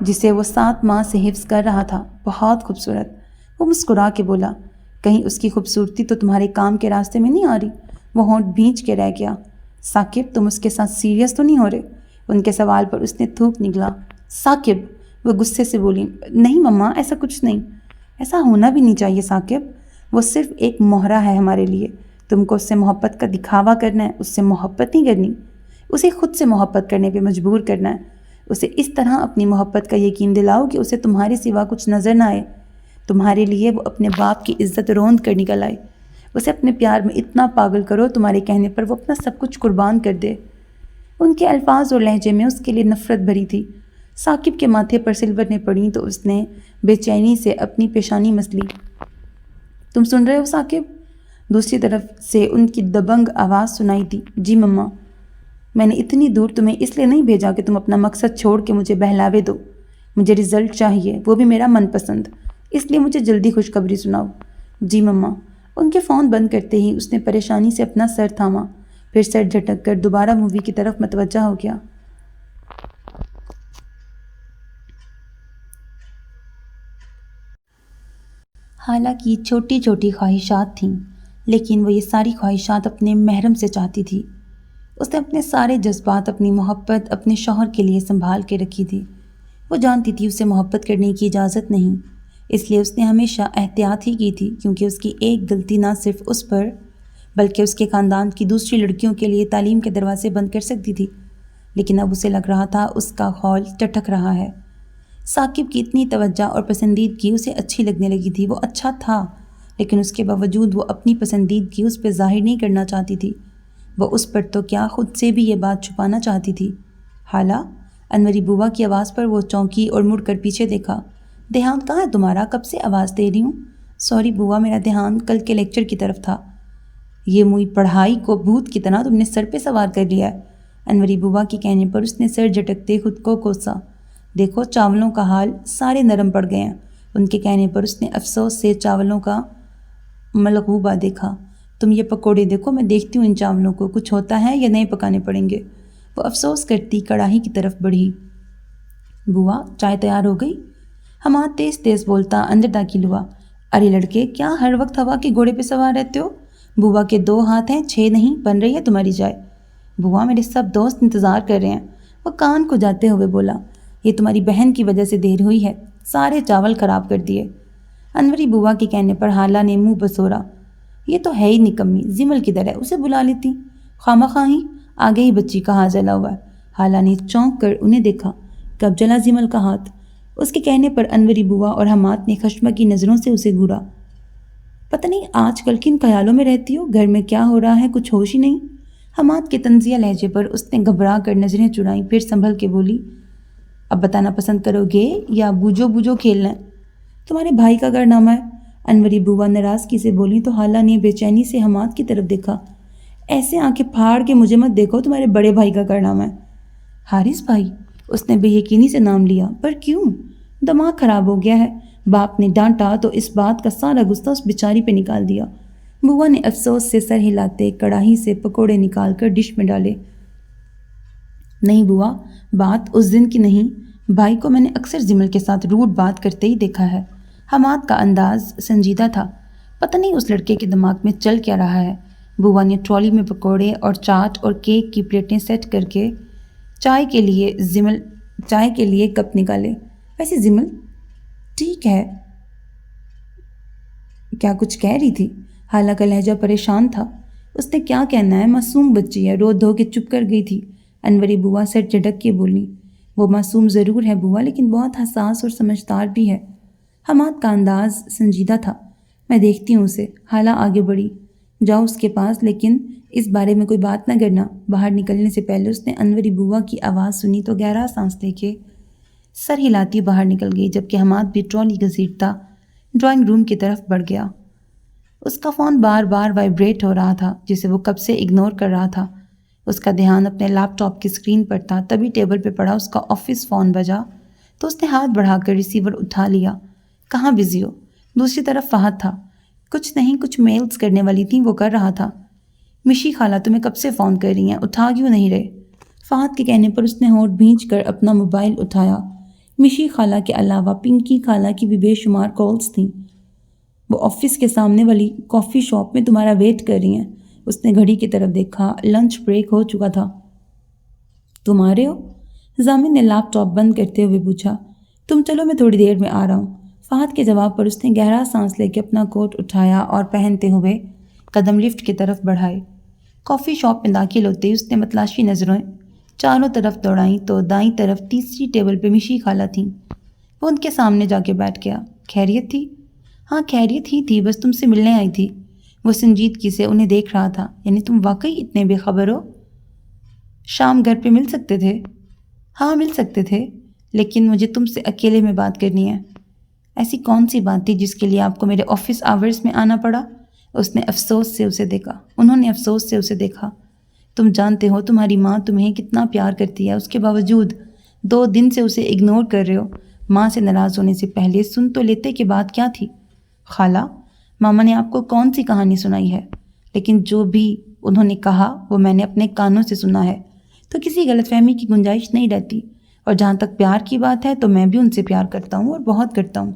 S1: جسے وہ 7 ماہ سے حفظ کر رہا تھا۔ بہت خوبصورت۔ وہ مسکرا کے بولا، کہیں اس کی خوبصورتی تو تمہارے کام کے راستے میں نہیں آ رہی؟ وہ ہونٹ بھینچ کے رہ گیا۔ ثاقب، تم اس کے ساتھ سیریس تو نہیں ہو رہے؟ ان کے سوال پر اس نے تھوک نکلا۔ ثاقب، وہ غصے سے بولی، نہیں مما، ایسا کچھ نہیں، ایسا ہونا بھی نہیں چاہیے ثاقب۔ وہ صرف ایک مہرہ ہے ہمارے لیے، تم کو اس سے محبت کا دکھاوا کرنا ہے، اس سے محبت نہیں کرنی، اسے خود سے محبت کرنے پہ مجبور کرنا ہے۔ اسے اس طرح اپنی محبت کا یقین دلاؤ کہ اسے تمہارے سوا کچھ نظر نہ آئے۔ تمہارے لیے وہ اپنے باپ کی عزت روند کر نکل آئے۔ اسے اپنے پیار میں اتنا پاگل کرو تمہارے کہنے پر وہ اپنا سب کچھ قربان کر دے۔ ان کے الفاظ اور لہجے میں اس کے لیے نفرت بھری تھی۔ ثاقب کے ماتھے پر سلوٹیں پڑیں تو اس نے بے چینی سے اپنی پیشانی مس لی۔ تم سن رہے ہو ثاقب؟ دوسری طرف سے ان کی دبنگ آواز سنائی دی۔ جی مما، میں نے اتنی دور تمہیں اس لیے نہیں بھیجا کہ تم اپنا مقصد چھوڑ کے مجھے بہلاوے دو۔ مجھے رزلٹ چاہیے، وہ بھی میرا من پسند، اس لیے مجھے جلدی خوشخبری سناؤ۔ جی مما۔ ان کے فون بند کرتے ہی اس نے پریشانی سے اپنا سر تھاما، پھر سر جھٹک کر دوبارہ مووی کی طرف متوجہ ہو گیا۔ حالانکہ چھوٹی چھوٹی خواہشات تھیں، لیکن وہ یہ ساری خواہشات اپنے محرم سے چاہتی تھی۔ اس نے اپنے سارے جذبات، اپنی محبت اپنے شوہر کے لیے سنبھال کے رکھی تھی۔ وہ جانتی تھی اسے محبت کرنے کی اجازت نہیں، اس لیے اس نے ہمیشہ احتیاط ہی کی تھی، کیونکہ اس کی ایک غلطی نہ صرف اس پر بلکہ اس کے خاندان کی دوسری لڑکیوں کے لیے تعلیم کے دروازے بند کر سکتی تھی۔ لیکن اب اسے لگ رہا تھا اس کا خول ٹٹک رہا ہے۔ ثاقب کی اتنی توجہ اور پسندیدگی اسے اچھی لگنے لگی تھی۔ وہ اچھا تھا، لیکن اس کے باوجود وہ اپنی پسندیدگی اس پہ ظاہر نہیں کرنا چاہتی تھی۔ وہ اس پر تو کیا، خود سے بھی یہ بات چھپانا چاہتی تھی۔ حالہ، انوری بوا کی آواز پر وہ چونکی اور مڑ کر پیچھے دیکھا۔ دھیان کہاں ہے تمہارا؟ کب سے آواز دے رہی ہوں۔ سوری بوا، میرا دھیان کل کے لیکچر کی طرف تھا۔ یہ موئی پڑھائی کو بھوت کی طرح تم نے سر پہ سوار کر لیا ہے۔ انوری بوا کے کہنے پر اس نے سر جھٹکتے خود کو کوسا۔ دیکھو چاولوں کا حال سارے نرم پڑ گئے ہیں۔ ان کے کہنے پر اس نے افسوس سے چاولوں کا ملغوبہ دیکھا۔ تم یہ پکوڑے دیکھو، میں دیکھتی ہوں ان چاولوں کو کچھ ہوتا ہے یا نئے پکانے پڑیں گے۔ وہ افسوس کرتی کڑاہی کی طرف بڑھی۔ بوا، چائے تیار ہو گئی؟ حماد تیز تیز بولتا اندر داخل ہوا۔ ارے لڑکے، کیا ہر وقت ہوا کے گھوڑے پہ سوار رہتے ہو؟ بوا کے 2 ہاتھ ہیں، 6 نہیں، بن رہی ہے تمہاری چائے؟ بوا، میرے سب دوست انتظار کر رہے ہیں۔ وہ کان کو جاتے ہوئے بولا، یہ تمہاری بہن کی وجہ سے دیر ہوئی ہے، سارے چاول خراب کر دیے۔ انوری بوا کے کہنے پر حالہ نے منہ بسورا۔ یہ تو ہے ہی نکمی، زمل کدھر ہے؟ اسے بلا لیتی، خواہ ہی آگے ہی بچی کا ہاتھ جلا ہوا ہے۔ حالہ نے چونک کر انہیں دیکھا۔ کب جلا زمل کا ہاتھ؟ اس کے کہنے پر انوری بوا اور حماد نے خشمگی نظروں سے اسے گھورا۔ پتہ نہیں آج کل کن خیالوں میں رہتی ہو، گھر میں کیا ہو رہا ہے کچھ ہوش ہی نہیں۔ حماد کے طنزیہ لہجے پر اس نے گھبرا کر نظریں چرائیں، پھر سنبھل کے بولی، اب بتانا پسند کرو گے یا بوجھو بوجھو کھیلنا ہے؟ تمہارے بھائی کا کارنامہ ہے، انوری بوا ناراضگی سے بولی تو حالہ نے بے چینی سے حماد کی طرف دیکھا۔ ایسے آنکھیں پھاڑ کے مجھے مت دیکھو، تمہارے بڑے بھائی کا کارنامہ ہے۔ حارث بھائی؟ اس نے بے یقینی سے نام لیا۔ پر کیوں؟ دماغ خراب ہو گیا ہے، باپ نے ڈانٹا تو اس بات کا سارا غصہ اس بیچاری پہ نکال دیا۔ بوا نے افسوس سے سر ہلاتے کڑاہی سے پکوڑے نکال کر ڈش میں ڈالے۔ نہیں بوا، بات اس دن کی نہیں، بھائی کو میں نے اکثر زمل کے ساتھ روڈ بات کرتے ہی دیکھا ہے۔ حماد کا انداز سنجیدہ تھا، پتہ نہیں اس لڑکے کے دماغ میں چل کیا رہا ہے۔ بوا نے ٹرالی میں پکوڑے اور چاٹ اور کیک کی پلیٹیں سیٹ کر کے چائے کے لیے کپ نکالے۔ ویسے زمل ٹھیک ہے، کیا کچھ کہہ رہی تھی؟ حالہ کا لہجہ پریشان تھا۔ اس نے کیا کہنا ہے، معصوم بچی ہے، رو دھو کے چپ کر گئی تھی۔ انوری بوا سر جھٹک کے بولی، وہ معصوم ضرور ہے بوا، لیکن بہت حساس اور سمجھدار بھی ہے۔ حماد کا انداز سنجیدہ تھا۔ میں دیکھتی ہوں اسے۔ حالہ آگے بڑھی، جاؤ اس کے پاس، لیکن اس بارے میں کوئی بات نہ کرنا۔ باہر نکلنے سے پہلے اس نے انوری بوا کی آواز سنی تو گہرا سانس لے کے سر ہلاتی باہر نکل گئی، جبکہ حماد بھی ٹرالی گھسیٹتا ڈرائنگ روم کی طرف بڑھ گیا۔ اس کا فون بار بار وائبریٹ ہو رہا تھا، جسے وہ کب سے اگنور کر رہا تھا۔ اس کا دھیان اپنے لیپ ٹاپ کی اسکرین پر تھا، تبھی ٹیبل پہ پڑا اس کا آفس فون بجا تو اس نے ہاتھ بڑھا کر ریسیور اٹھا لیا۔ کہاں بزی ہو؟ دوسری طرف فہد تھا۔ کچھ نہیں، کچھ میلز کرنے والی تھیں، وہ کر رہا تھا۔ مشی خالہ تمہیں کب سے فون کر رہی ہیں، اٹھا کیوں نہیں رہے؟ فہد کے کہنے پر اس نے ہونٹ بھینچ کر اپنا موبائل اٹھایا۔ مشی خالہ کے علاوہ پنکی خالہ کی بھی بے شمار کالز تھیں۔ وہ آفس کے سامنے والی کافی شاپ میں تمہارا ویٹ کر رہی ہیں۔ اس نے گھڑی کی طرف دیکھا، لنچ بریک ہو چکا تھا۔ تم آ رہے ہو؟ ضامن نے لیپ ٹاپ بند کرتے ہوئے پوچھا۔ تم چلو، میں تھوڑی دیر میں آ رہا ہوں۔ فہد کے جواب پر اس نے گہرا سانس لے کے اپنا کوٹ اٹھایا اور پہنتے ہوئے قدم لفٹ کی طرف بڑھائے۔ کافی شاپ میں داخل ہوتے ہی اس نے متلاشی نظریں چاروں طرف دوڑائیں تو دائیں طرف تیسری ٹیبل پہ مشی خالہ تھیں۔ وہ ان کے سامنے جا کے بیٹھ گیا۔ خیریت تھی؟ ہاں خیریت ہی تھی، بس تم سے ملنے آئی تھی۔ وہ سنجیدگی سے انہیں دیکھ رہا تھا۔ یعنی تم واقعی اتنے بے خبر ہو؟ شام گھر پہ مل سکتے تھے؟ ہاں مل سکتے تھے، لیکن مجھے تم سے اکیلے میں بات کرنی ہے۔ ایسی کون سی بات تھی جس کے لیے آپ کو میرے آفس آورز میں آنا پڑا؟ انہوں نے افسوس سے اسے دیکھا۔ تم جانتے ہو تمہاری ماں تمہیں کتنا پیار کرتی ہے، اس کے باوجود 2 دن سے اسے اگنور کر رہے ہو۔ ماں سے ناراض ہونے سے پہلے سن تو لیتے کہ بات کیا تھی۔ خالہ، ماما نے آپ کو کون سی کہانی سنائی ہے؟ لیکن جو بھی انہوں نے کہا وہ میں نے اپنے کانوں سے سنا ہے، تو کسی غلط فہمی کی گنجائش نہیں رہتی۔ اور جہاں تک پیار کی بات ہے تو میں بھی ان سے پیار کرتا ہوں اور بہت کرتا ہوں،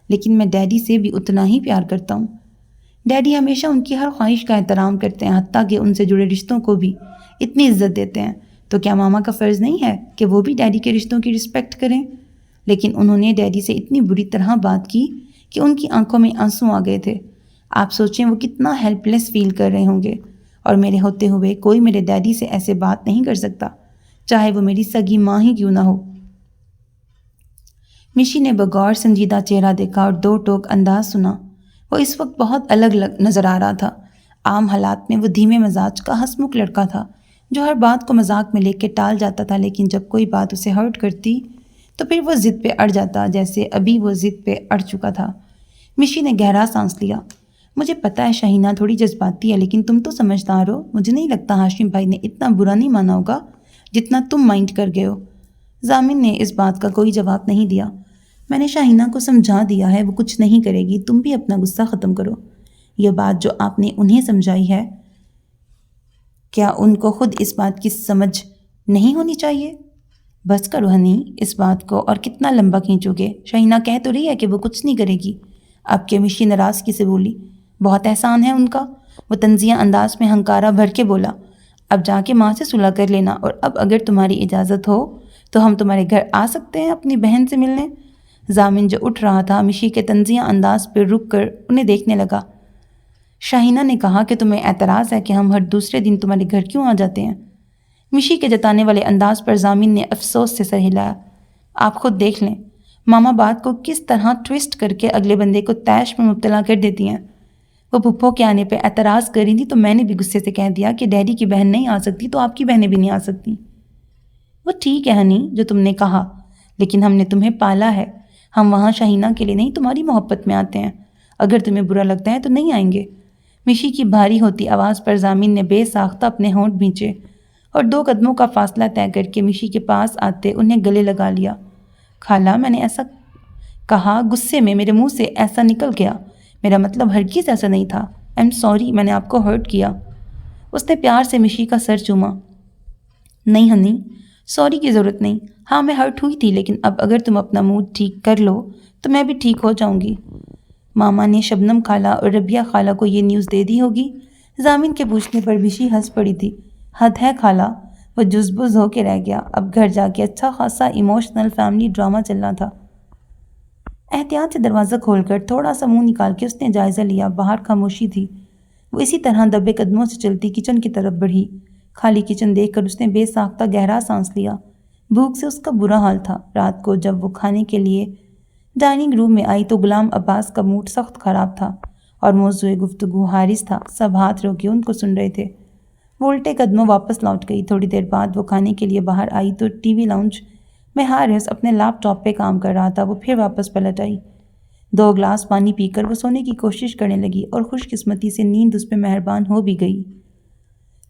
S1: لیکن میں ڈیڈی سے بھی اتنا ہی پیار کرتا ہوں۔ ڈیڈی ہمیشہ ان کی ہر خواہش کا احترام کرتے ہیں، حتیٰ کہ ان سے جڑے رشتوں کو بھی اتنی عزت دیتے ہیں۔ تو کیا ماما کا فرض نہیں ہے کہ وہ بھی ڈیڈی کے رشتوں کی رسپیکٹ کریں؟ لیکن انہوں نے ڈیڈی سے اتنی بری طرح بات کی کہ ان کی آنکھوں میں آنسو آ گئے تھے۔ آپ سوچیں وہ کتنا ہیلپ لیس فیل کر رہے ہوں گے، اور میرے ہوتے ہوئے کوئی میرے ڈیڈی سے ایسے بات نہیں کر سکتا، چاہے وہ میری سگی ماں ہی کیوں نہ ہو۔ مشی نے بغور سنجیدہ چہرہ دیکھا اور 2 ٹوک انداز سنا۔ وہ اس وقت بہت الگ نظر آ رہا تھا۔ عام حالات میں وہ دھیمے مزاج کا ہنسمکھ لڑکا تھا، جو ہر بات کو مذاق میں لے کے ٹال جاتا تھا، لیکن جب کوئی بات اسے ہرٹ کرتی تو پھر وہ ضد پہ اڑ جاتا، جیسے ابھی وہ ضد پہ اڑ چکا تھا۔ مشی نے گہرا سانس لیا۔ مجھے پتہ ہے شہینہ تھوڑی جذباتی ہے، لیکن تم تو سمجھدار ہو۔ مجھے نہیں لگتا ہاشم بھائی نے اتنا برا نہیں مانا ہوگا جتنا تم مائنڈ کر گئے ہو۔ ضامن نے اس بات کا کوئی جواب نہیں دیا۔ میں نے شہینہ کو سمجھا دیا ہے، وہ کچھ نہیں کرے گی، تم بھی اپنا غصہ ختم کرو۔ یہ بات جو آپ نے انہیں سمجھائی ہے، کیا ان کو خود اس بات کی سمجھ نہیں ہونی چاہیے؟ بس کرو ہنی اس بات کو، اور کتنا لمبا کھینچو گے؟ شہینہ کہہ تو رہی ہے کہ وہ کچھ نہیں کرے گی۔ اب کے مشی ناراضگی سے بولی، بہت احسان ہے ان کا۔ وہ طنزیہ انداز میں ہنکارا بھر کے بولا، اب جا کے ماں سے صلح کر لینا، اور اب اگر تمہاری اجازت ہو تو ہم تمہارے گھر آ سکتے ہیں اپنی بہن سے ملنے۔ ضامن جو اٹھ رہا تھا مشی کے طنزیہ انداز پہ رک کر انہیں دیکھنے لگا۔ شاہینہ نے کہا کہ تمہیں اعتراض ہے کہ ہم ہر دوسرے دن تمہارے گھر کیوں آ جاتے ہیں؟ مشی کے جتانے والے انداز پر ضامن نے افسوس سے سر ہلایا۔ آپ خود دیکھ لیں ماما بات کو کس طرح ٹویسٹ کر کے اگلے بندے کو طیش میں مبتلا کر دیتی ہیں۔ وہ پھپھو کے آنے پہ اعتراض کر رہی تھی تو میں نے بھی غصے سے کہہ دیا کہ ڈیڈی کی بہن نہیں آ سکتی تو آپ کی بہنیں بھی نہیں آ سکتی۔ وہ ٹھیک ہے ہنی جو تم نے کہا، لیکن ہم نے تمہیں پالا ہے، ہم وہاں شہینہ کے لیے نہیں تمہاری محبت میں آتے ہیں۔ اگر تمہیں برا لگتا ہے تو نہیں آئیں گے۔ مشی کی بھاری ہوتی آواز پر ضامن نے بے ساختہ اپنے ہونٹ بھینچے اور 2 قدموں کا فاصلہ طے کر کے مشی کے پاس آتے انہیں گلے لگا لیا۔ خالہ میں نے ایسا کہا، غصے میں میرے منہ سے ایسا نکل گیا، میرا مطلب ہرگز ایسا نہیں تھا۔ آئی ایم سوری، میں نے آپ کو ہرٹ کیا۔ اس نے پیار سے مشی کا سر چوما۔ نہیں ہنی، سوری کی ضرورت نہیں. ہاں میں ہرٹ ہوئی تھی لیکن اب اگر تم اپنا موڈ ٹھیک کر لو تو میں بھی ٹھیک ہو جاؤں گی. ماما نے شبنم خالہ اور ربیہ خالہ کو یہ نیوز دے دی ہوگی. زامن کے پوچھنے پر بشی ہنس پڑی تھی. حد ہے خالہ. وہ جزبز ہو کے رہ گیا. اب گھر جا کے اچھا خاصا ایموشنل فیملی ڈرامہ چلنا تھا. احتیاط سے دروازہ کھول کر تھوڑا سا منہ نکال کے اس نے جائزہ لیا. باہر خاموشی تھی. وہ اسی طرح دبے قدموں سے چلتی کچن کی طرف بڑھی. خالی کچن دیکھ کر اس نے بے ساختہ گہرا سانس لیا. بھوک سے اس کا برا حال تھا. رات کو جب وہ کھانے کے لیے ڈائننگ روم میں آئی تو غلام عباس کا موڈ سخت خراب تھا اور موضوع گفتگو حارث تھا. سب ہاتھ روکے ان کو سن رہے تھے. وہ الٹے قدموں واپس لوٹ گئی. تھوڑی دیر بعد وہ کھانے کے لیے باہر آئی تو ٹی وی لاؤنج میں حارث اپنے لیپ ٹاپ پہ کام کر رہا تھا. وہ پھر واپس پلٹ آئی. 2 گلاس پانی پی کر وہ سونے کی کوشش کرنے لگی اور خوش قسمتی سے نیند اس پہ مہربان ہو بھی گئی.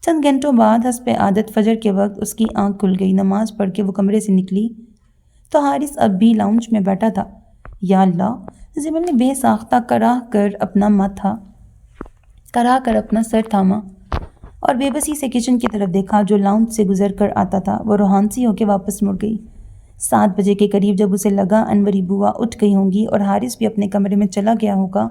S1: چند گھنٹوں بعد حسب عادت فجر کے وقت اس کی آنکھ کھل گئی. نماز پڑھ کے وہ کمرے سے نکلی تو حارث اب بھی لاؤنج میں بیٹھا تھا. یا اللہ. زمل نے بے ساختہ کراہ کر اپنا سر تھاما اور بے بسی سے کچن کی طرف دیکھا جو لاؤنج سے گزر کر آتا تھا. وہ روحانسی ہو کے واپس مڑ گئی. 7 بجے کے قریب جب اسے لگا انوری بوا اٹھ گئی ہوں گی اور حارث بھی اپنے کمرے میں چلا گیا ہوگا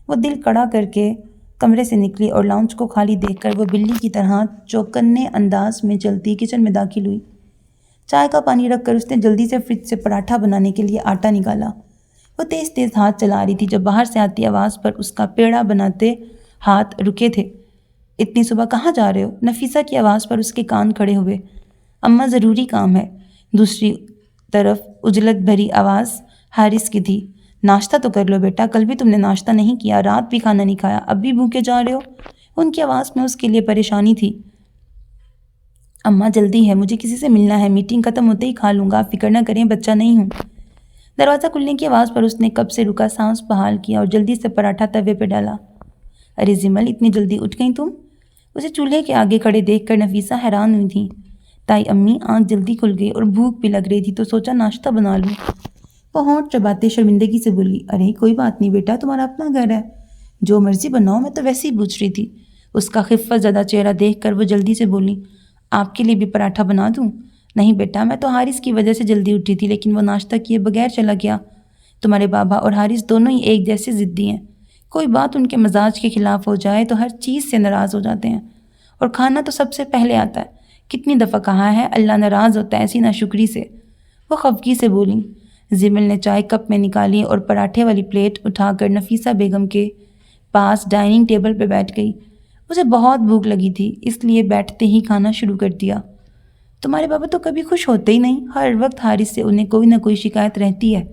S1: وہ دل کڑا کر کے کمرے سے نکلی اور لاؤنج کو خالی دیکھ کر وہ بلی کی طرح چوکنے انداز میں چلتی کچن میں داخل ہوئی. چائے کا پانی رکھ کر اس نے جلدی سے فریج سے پراٹھا بنانے کے لیے آٹا نکالا. وہ تیز تیز ہاتھ چلا رہی تھی جب باہر سے آتی آواز پر اس کا پیڑا بناتے ہاتھ رکے تھے. اتنی صبح کہاں جا رہے ہو؟ نفیسہ کی آواز پر اس کے کان کھڑے ہوئے. اماں ضروری کام ہے. دوسری طرف عجلت بھری آواز حارث کی تھی. ناشتہ تو کر لو بیٹا. کل بھی تم نے ناشتہ نہیں کیا. رات بھی کھانا نہیں کھایا. اب بھی بھوکے جا رہے ہو؟ ان کی آواز میں اس کے لیے پریشانی تھی. اماں جلدی ہے. مجھے کسی سے ملنا ہے. میٹنگ ختم ہوتے ہی کھا لوں گا. آپ فکر نہ کریں. بچہ نہیں ہوں. دروازہ کھلنے کی آواز پر اس نے کب سے رکا سانس بحال کیا اور جلدی سے پراٹھا توے پہ ڈالا. ارے زمل اتنی جلدی اٹھ گئی تم؟ اسے چولہے کے آگے کھڑے دیکھ کر نفیسہ حیران ہوئی تھی. تائی امی آنکھ جلدی کھل گئی اور بھوک بھی لگ رہی تھی تو سوچا ناشتہ بنا لوں. وہ ہونٹ چباتے شرمندگی سے بولی. ارے کوئی بات نہیں بیٹا. تمہارا اپنا گھر ہے. جو مرضی بناؤ. میں تو ویسے ہی پوچھ رہی تھی. اس کا خفت زدہ چہرہ دیکھ کر وہ جلدی سے بولی. آپ کے لیے بھی پراٹھا بنا دوں؟ نہیں بیٹا. میں تو حارث کی وجہ سے جلدی اٹھی تھی لیکن وہ ناشتہ کیے بغیر چلا گیا. تمہارے بابا اور حارث دونوں ہی ایک جیسے ضدی ہیں. کوئی بات ان کے مزاج کے خلاف ہو جائے تو ہر چیز سے ناراض ہو جاتے ہیں اور کھانا تو سب سے پہلے آتا ہے. کتنی دفعہ کہا ہے اللہ ناراض ہوتا ہے ایسی ناشکری سے. وہ خفگی سے بولی. زمل نے چائے کپ میں نکالی اور پراٹھے والی پلیٹ اٹھا کر نفیسہ بیگم کے پاس ڈائننگ ٹیبل پہ بیٹھ گئی. اسے بہت بھوک لگی تھی اس لیے بیٹھتے ہی کھانا شروع کر دیا. تمہارے بابا تو کبھی خوش ہوتے ہی نہیں. ہر وقت حارث سے انہیں کوئی نہ کوئی شکایت رہتی ہے.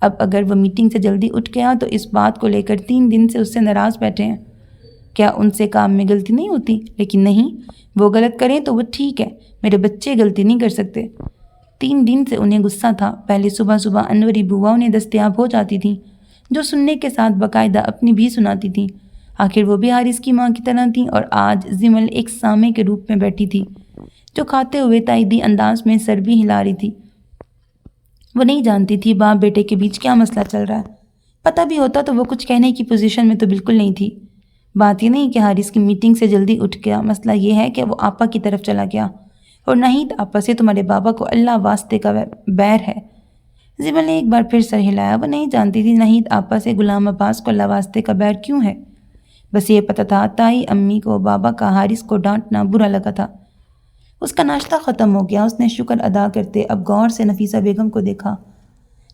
S1: اب اگر وہ میٹنگ سے جلدی اٹھ گیا تو اس بات کو لے کر 3 دن سے اس سے ناراض بیٹھے ہیں. کیا ان سے کام میں غلطی نہیں ہوتی؟ لیکن نہیں. وہ غلط کریں تو وہ ٹھیک ہے. میرے بچے غلطی نہیں کر سکتے. 3 دن سے انہیں غصہ تھا. پہلے صبح صبح انوری بوا انہیں دستیاب ہو جاتی تھیں جو سننے کے ساتھ باقاعدہ اپنی بھی سناتی تھیں. آخر وہ بھی حارث کی ماں کی طرح تھیں اور آج زمل ایک سامع کے روپ میں بیٹھی تھی جو کھاتے ہوئے تائیدی انداز میں سر بھی ہلا رہی تھی. وہ نہیں جانتی تھی باپ بیٹے کے بیچ کیا مسئلہ چل رہا ہے. پتہ بھی ہوتا تو وہ کچھ کہنے کی پوزیشن میں تو بالکل نہیں تھی. بات یہ نہیں کہ حارث کی میٹنگ سے جلدی اٹھ گیا. مسئلہ یہ ہے کہ وہ آپا کی طرف چلا گیا اور ناہید آپا سے تمہارے بابا کو اللہ واسطے کا بیر ہے. زمل نے ایک بار پھر سر ہلایا. وہ نہیں جانتی تھی ناہید آپا سے غلام عباس کو اللہ واسطے کا بیر کیوں ہے. بس یہ پتہ تھا تائی امی کو بابا کا حارث کو ڈانٹنا برا لگا تھا. اس کا ناشتہ ختم ہو گیا. اس نے شکر ادا کرتے اب غور سے نفیسہ بیگم کو دیکھا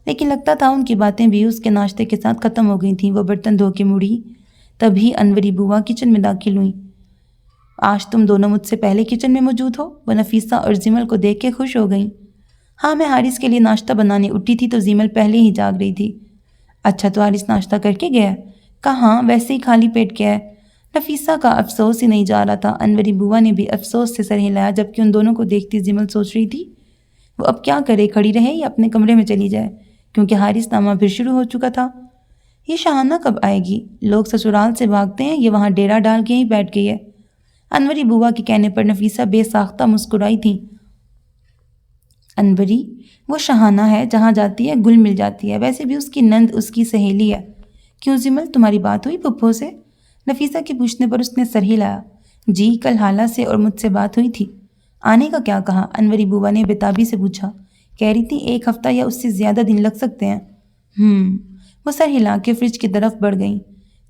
S1: لیکن لگتا تھا ان کی باتیں بھی اس کے ناشتے کے ساتھ ختم ہو گئی تھیں. وہ برتن دھو کے مڑی تبھی انوری بوا کچن میں داخل ہوئیں. آج تم دونوں مجھ سے پہلے کچن میں موجود ہو. وہ نفیسہ اور زمل کو دیکھ کے خوش ہو گئیں. ہاں میں حارث کے لیے ناشتہ بنانے اٹھی تھی تو زمل پہلے ہی جاگ رہی تھی. اچھا تو حارث ناشتہ کر کے گیا؟ کہاں ویسے ہی خالی پیٹ گیا ہے. نفیسہ کا افسوس ہی نہیں جا رہا تھا. انوری بوا نے بھی افسوس سے سر ہلایا جبکہ ان دونوں کو دیکھتی زمل سوچ رہی تھی وہ اب کیا کرے. کھڑی رہے یا اپنے کمرے میں چلی جائے کیونکہ حارث نامہ پھر شروع ہو چکا تھا. یہ شہانہ کب آئے گی؟ لوگ سسرال سے بھاگتے ہیں. یہ وہاں ڈیرا ڈال کے ہی بیٹھ گئی ہے. انوری بوا کے کہنے پر نفیسہ بے ساختہ مسکرائی تھی. انوری وہ شہانہ ہے جہاں جاتی ہے گل مل جاتی ہے. ویسے بھی اس کی نند اس کی سہیلی ہے. کیوں زمل تمہاری بات ہوئی پھپھو سے؟ نفیسہ کے پوچھنے پر اس نے سر ہلایا. جی کل حالہ سے اور مجھ سے بات ہوئی تھی. آنے کا کیا کہا؟ انوری بوا نے بےتابی سے پوچھا۔ کہہ رہی تھی 1 ہفتہ یا اس سے زیادہ دن لگ سکتے ہیں۔ وہ سر ہلا کے فریج کی طرف بڑھ گئیں۔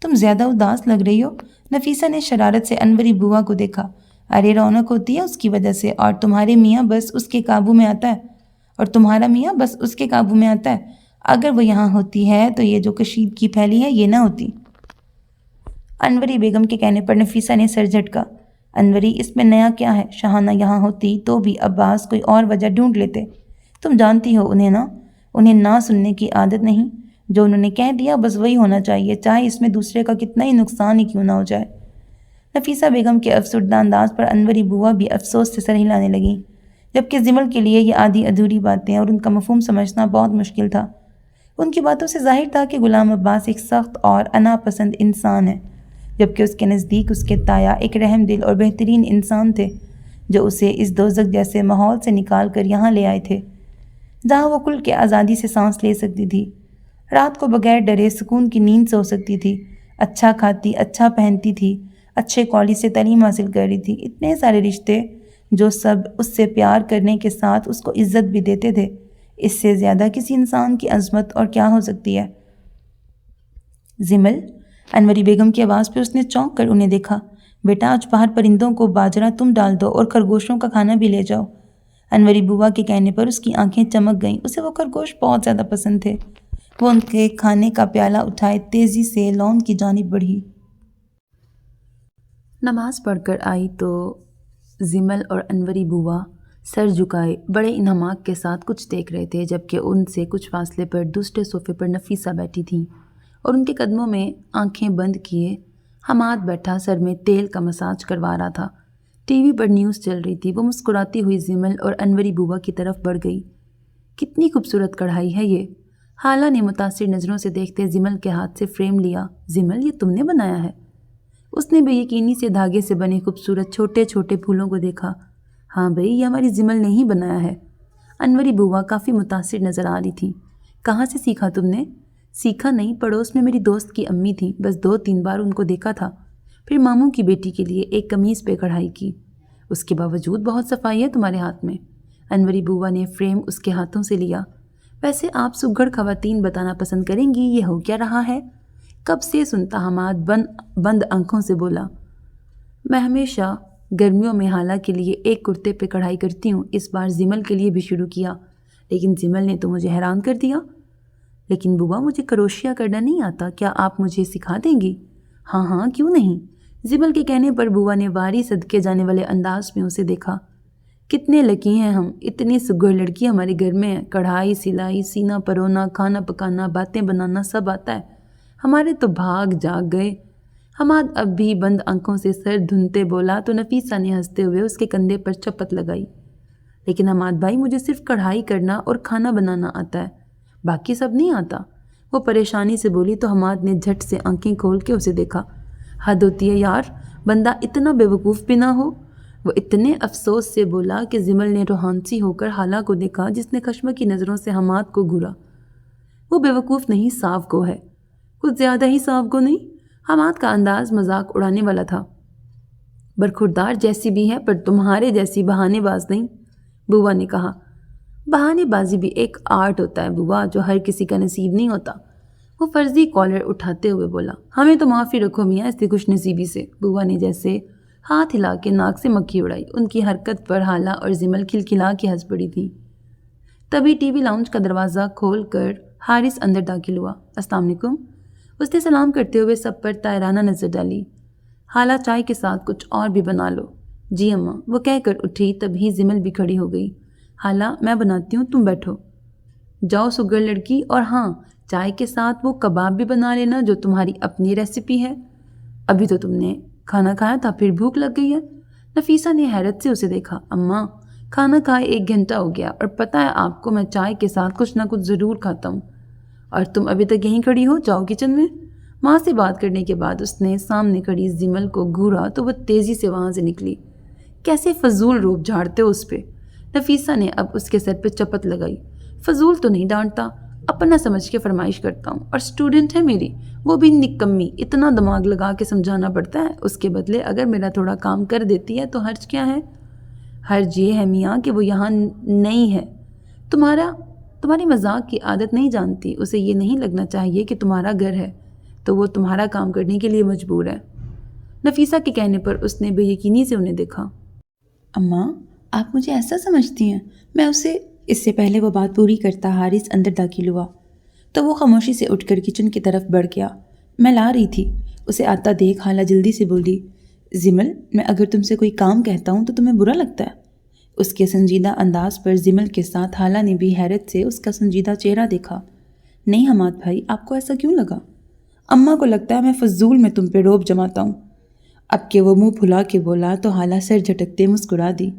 S1: تم زیادہ اداس لگ رہی ہو۔ نفیسہ نے شرارت سے انوری بوا کو دیکھا۔ ارے رونق ہوتی ہے اس کی وجہ سے، اور تمہارے میاں بس اس کے قابو میں آتا ہے، اور تمہارا میاں بس اس کے قابو میں آتا ہے۔ اگر وہ یہاں ہوتی ہے تو یہ جو کشیدگی پھیلی ہے یہ نہ ہوتی۔ انوری بیگم کے کہنے پر نفیسہ نے سر جھٹکا۔ انوری، اس میں نیا کیا ہے؟ شاہانہ یہاں ہوتی تو بھی عباس کوئی اور وجہ ڈھونڈ لیتے۔ تم جانتی ہو انہیں نہ سننے کی عادت نہیں۔ جو انہوں نے کہہ دیا بس وہی ہونا چاہیے، چاہے اس میں دوسرے کا کتنا ہی نقصان ہی کیوں نہ ہو جائے۔ نفیسہ بیگم کے افسردہ انداز پر انوری بوا بھی افسوس سے سر ہلانے لگیں، جبکہ زمل کے لیے یہ آدھی ادھوری باتیں اور ان کا مفہوم سمجھنا بہت مشکل تھا۔ ان کی باتوں سے ظاہر تھا کہ غلام عباس ایک سخت اور انا پسند انسان ہے، جبکہ اس کے نزدیک اس کے تایا ایک رحم دل اور بہترین انسان تھے، جو اسے اس دوزخ جیسے ماحول سے نکال کر یہاں لے آئے تھے، جہاں وہ کھل کے آزادی سے سانس لے سکتی تھی، رات کو بغیر ڈرے سکون کی نیند سو سکتی تھی، اچھا کھاتی، اچھا پہنتی تھی، اچھے کالج سے تعلیم حاصل کر رہی تھی۔ اتنے سارے رشتے جو سب اس سے پیار کرنے کے ساتھ اس کو عزت بھی دیتے تھے۔ اس سے زیادہ کسی انسان کی عظمت اور کیا ہو سکتی ہے؟ زمل، انوری بیگم کی آواز پہ اس نے چونک کر انہیں دیکھا۔ بیٹا، آج باہر پرندوں کو باجرہ تم ڈال دو اور خرگوشوں کا کھانا بھی لے جاؤ۔ انوری بوا کے کہنے پر اس کی آنکھیں چمک گئیں۔ اسے وہ خرگوش بہت زیادہ پسند تھے۔ وہ ان کے کھانے کا پیالہ اٹھائے تیزی سے لان کی جانب بڑھی۔ نماز پڑھ کر آئی تو زمل اور انوری بوا سر جھکائے بڑے انہماک کے ساتھ کچھ دیکھ رہے تھے، جبکہ ان سے کچھ فاصلے پر دوسرے صوفے پر نفیسہ بیٹھی تھیں اور ان کے قدموں میں آنکھیں بند کیے حماد بیٹھا سر میں تیل کا مساج کروا رہا تھا۔ ٹی وی پر نیوز چل رہی تھی۔ وہ مسکراتی ہوئی زمل اور انوری بوا کی طرف بڑھ گئی۔ کتنی خوبصورت کڑھائی ہے یہ! حالہ نے متاثر نظروں سے دیکھتے زمل کے ہاتھ سے فریم لیا۔ زمل، یہ تم نے بنایا ہے؟ اس نے بے یقینی سے دھاگے سے بنے خوبصورت چھوٹے چھوٹے پھولوں کو دیکھا۔ ہاں بھئی، یہ ہماری زمل نے ہی بنایا ہے۔ انوری بوا کافی متاثر نظر آ رہی تھی۔ کہاں سے سیکھا تم نے؟ سیکھا نہیں، پڑوس میں میری دوست کی امی تھیں، بس 2-3 بار ان کو دیکھا تھا، پھر ماموں کی بیٹی کے لیے ایک قمیص پہ کڑھائی کی۔ اس کے باوجود بہت صفائی ہے تمہارے ہاتھ میں۔ انوری بوا نے فریم اس کے ہاتھوں سے لیا۔ ویسے آپ سگڑ خواتین بتانا پسند کریں گی، یہ ہو کیا رہا ہے؟ کب سے سنتا حماد بند آنکھوں سے بولا۔ میں ہمیشہ گرمیوں میں حالہ کے لیے ایک کرتے پہ کڑھائی کرتی ہوں، اس بار زمل کے لیے بھی شروع کیا، لیکن زمل نے تو مجھے حیران کر دیا۔ لیکن بوا، مجھے کروشیا کرنا نہیں آتا، کیا آپ مجھے سکھا دیں گی؟ ہاں ہاں، کیوں نہیں؟ زمل کے کہنے پر بوا نے واری صدقے جانے والے انداز میں اسے دیکھا۔ کتنے لکی ہیں ہم، اتنی سگڑ لڑکی ہمارے گھر میں ہے، کڑھائی، سلائی، سینہ پرونا، کھانا پکانا، باتیں بنانا سب آتا ہے، ہمارے تو بھاگ جاگ گئے۔ حماد اب بھی بند آنکھوں سے سر دھنتے بولا تو نفیسہ نے ہنستے ہوئے اس کے کندھے پر چپت لگائی۔ لیکن حماد بھائی، مجھے صرف کڑھائی کرنا اور کھانا بنانا آتا ہے، باقی سب نہیں آتا، وہ پریشانی سے بولی تو حماد نے جھٹ سے آنکھیں کھول کے اسے دیکھا۔ حد ہوتی ہے یار، بندہ اتنا بے وقوف بھی نہ ہو۔ وہ اتنے افسوس سے بولا کہ زمل نے روحانسی ہو کر حالہ کو دیکھا، جس نے خشمگی نظروں سے حماد کو گھورا۔ وہ بے وقوف نہیں، صاف گو ہے، کچھ زیادہ ہی صاف گو نہیں؟ حماد کا انداز مذاق اڑانے والا تھا۔ برخوردار جیسی بھی ہے پر تمہارے جیسی بہانے باز نہیں، بوا نے کہا۔ بہانے بازی بھی ایک آرٹ ہوتا ہے بوا، جو ہر کسی کا نصیب نہیں ہوتا، وہ فرضی کالر اٹھاتے ہوئے بولا۔ ہمیں تو معافی رکھو میاں اس کی خوش نصیبی سے، بوا نے جیسے ہاتھ ہلا کے ناک سے مکھی اڑائی۔ ان کی حرکت پر حالہ اور زمل کھلکھلا کے ہنس پڑی تھی۔ تبھی ٹی وی لاؤنج کا دروازہ کھول کر حارث اندر داخل ہوا۔ السلام علیکم، اس نے سلام کرتے ہوئے سب پر طائرانہ نظر ڈالی۔ حالہ چائے کے ساتھ کچھ اور بھی بنا لو۔ جی اماں، وہ کہہ کر اٹھی، تبھی زمل بھی کھڑی ہو گئی۔ حالہ، میں بناتی ہوں، تم بیٹھو۔ جاؤ سگڑ لڑکی، اور ہاں، چائے کے ساتھ وہ کباب بھی بنا لینا جو تمہاری اپنی ریسیپی ہے۔ ابھی تو تم نے کھانا کھایا تھا، پھر بھوک لگ گئی ہے؟ نفیسہ نے حیرت سے اسے دیکھا۔ اماں، کھانا کھائے 1 گھنٹہ ہو گیا، اور پتہ ہے آپ کو میں چائے کے ساتھ کچھ نہ کچھ ضرور کھاتا ہوں، اور تم ابھی تک یہیں کھڑی ہو، جاؤ کچن میں۔ ماں سے بات کرنے کے بعد اس نے سامنے کھڑی زمل کو گھورا تو وہ تیزی سے وہاں سے نکلی۔ کیسے فضول روب جھاڑتے ہو اس پہ؟ نفیسہ نے اب اس کے سر پہ چپت لگائی۔ فضول تو نہیں ڈانٹتا، اپنا سمجھ کے فرمائش کرتا ہوں، اور اسٹوڈنٹ ہے میری، وہ بھی نکمی، اتنا دماغ لگا کے سمجھانا پڑتا ہے، اس کے بدلے اگر میرا تھوڑا کام کر دیتی ہے تو حرج کیا ہے؟ حرج یہ ہے میاں کہ وہ یہاں نہیں ہے. تمہاری مذاق کی عادت نہیں جانتی. اسے یہ نہیں لگنا چاہیے کہ تمہارا گھر ہے تو وہ تمہارا کام کرنے کے لیے مجبور ہے. نفیسہ کے کہنے پر اس نے بے یقینی سے انہیں دیکھا. اماں آپ مجھے ایسا سمجھتی ہیں؟ میں اسے. اس سے پہلے وہ بات پوری کرتا حارث اندر داخل ہوا تو وہ خاموشی سے اٹھ کر کچن کی طرف بڑھ گیا. میں لا رہی تھی. اسے آتا دیکھ خالہ جلدی سے بولی. زمل میں اگر تم سے کوئی کام کہتا ہوں تو تمہیں برا لگتا ہے؟ اس کے سنجیدہ انداز پر زمل کے ساتھ خالہ نے بھی حیرت سے اس کا سنجیدہ چہرہ دیکھا. نہیں حماد بھائی آپ کو ایسا کیوں لگا؟ اماں کو لگتا ہے میں فضول میں تم پہ روب جماتا ہوں. اب کہ وہ منہ پھلا کے بولا تو خالہ سر جھٹکتے مسکرا دی.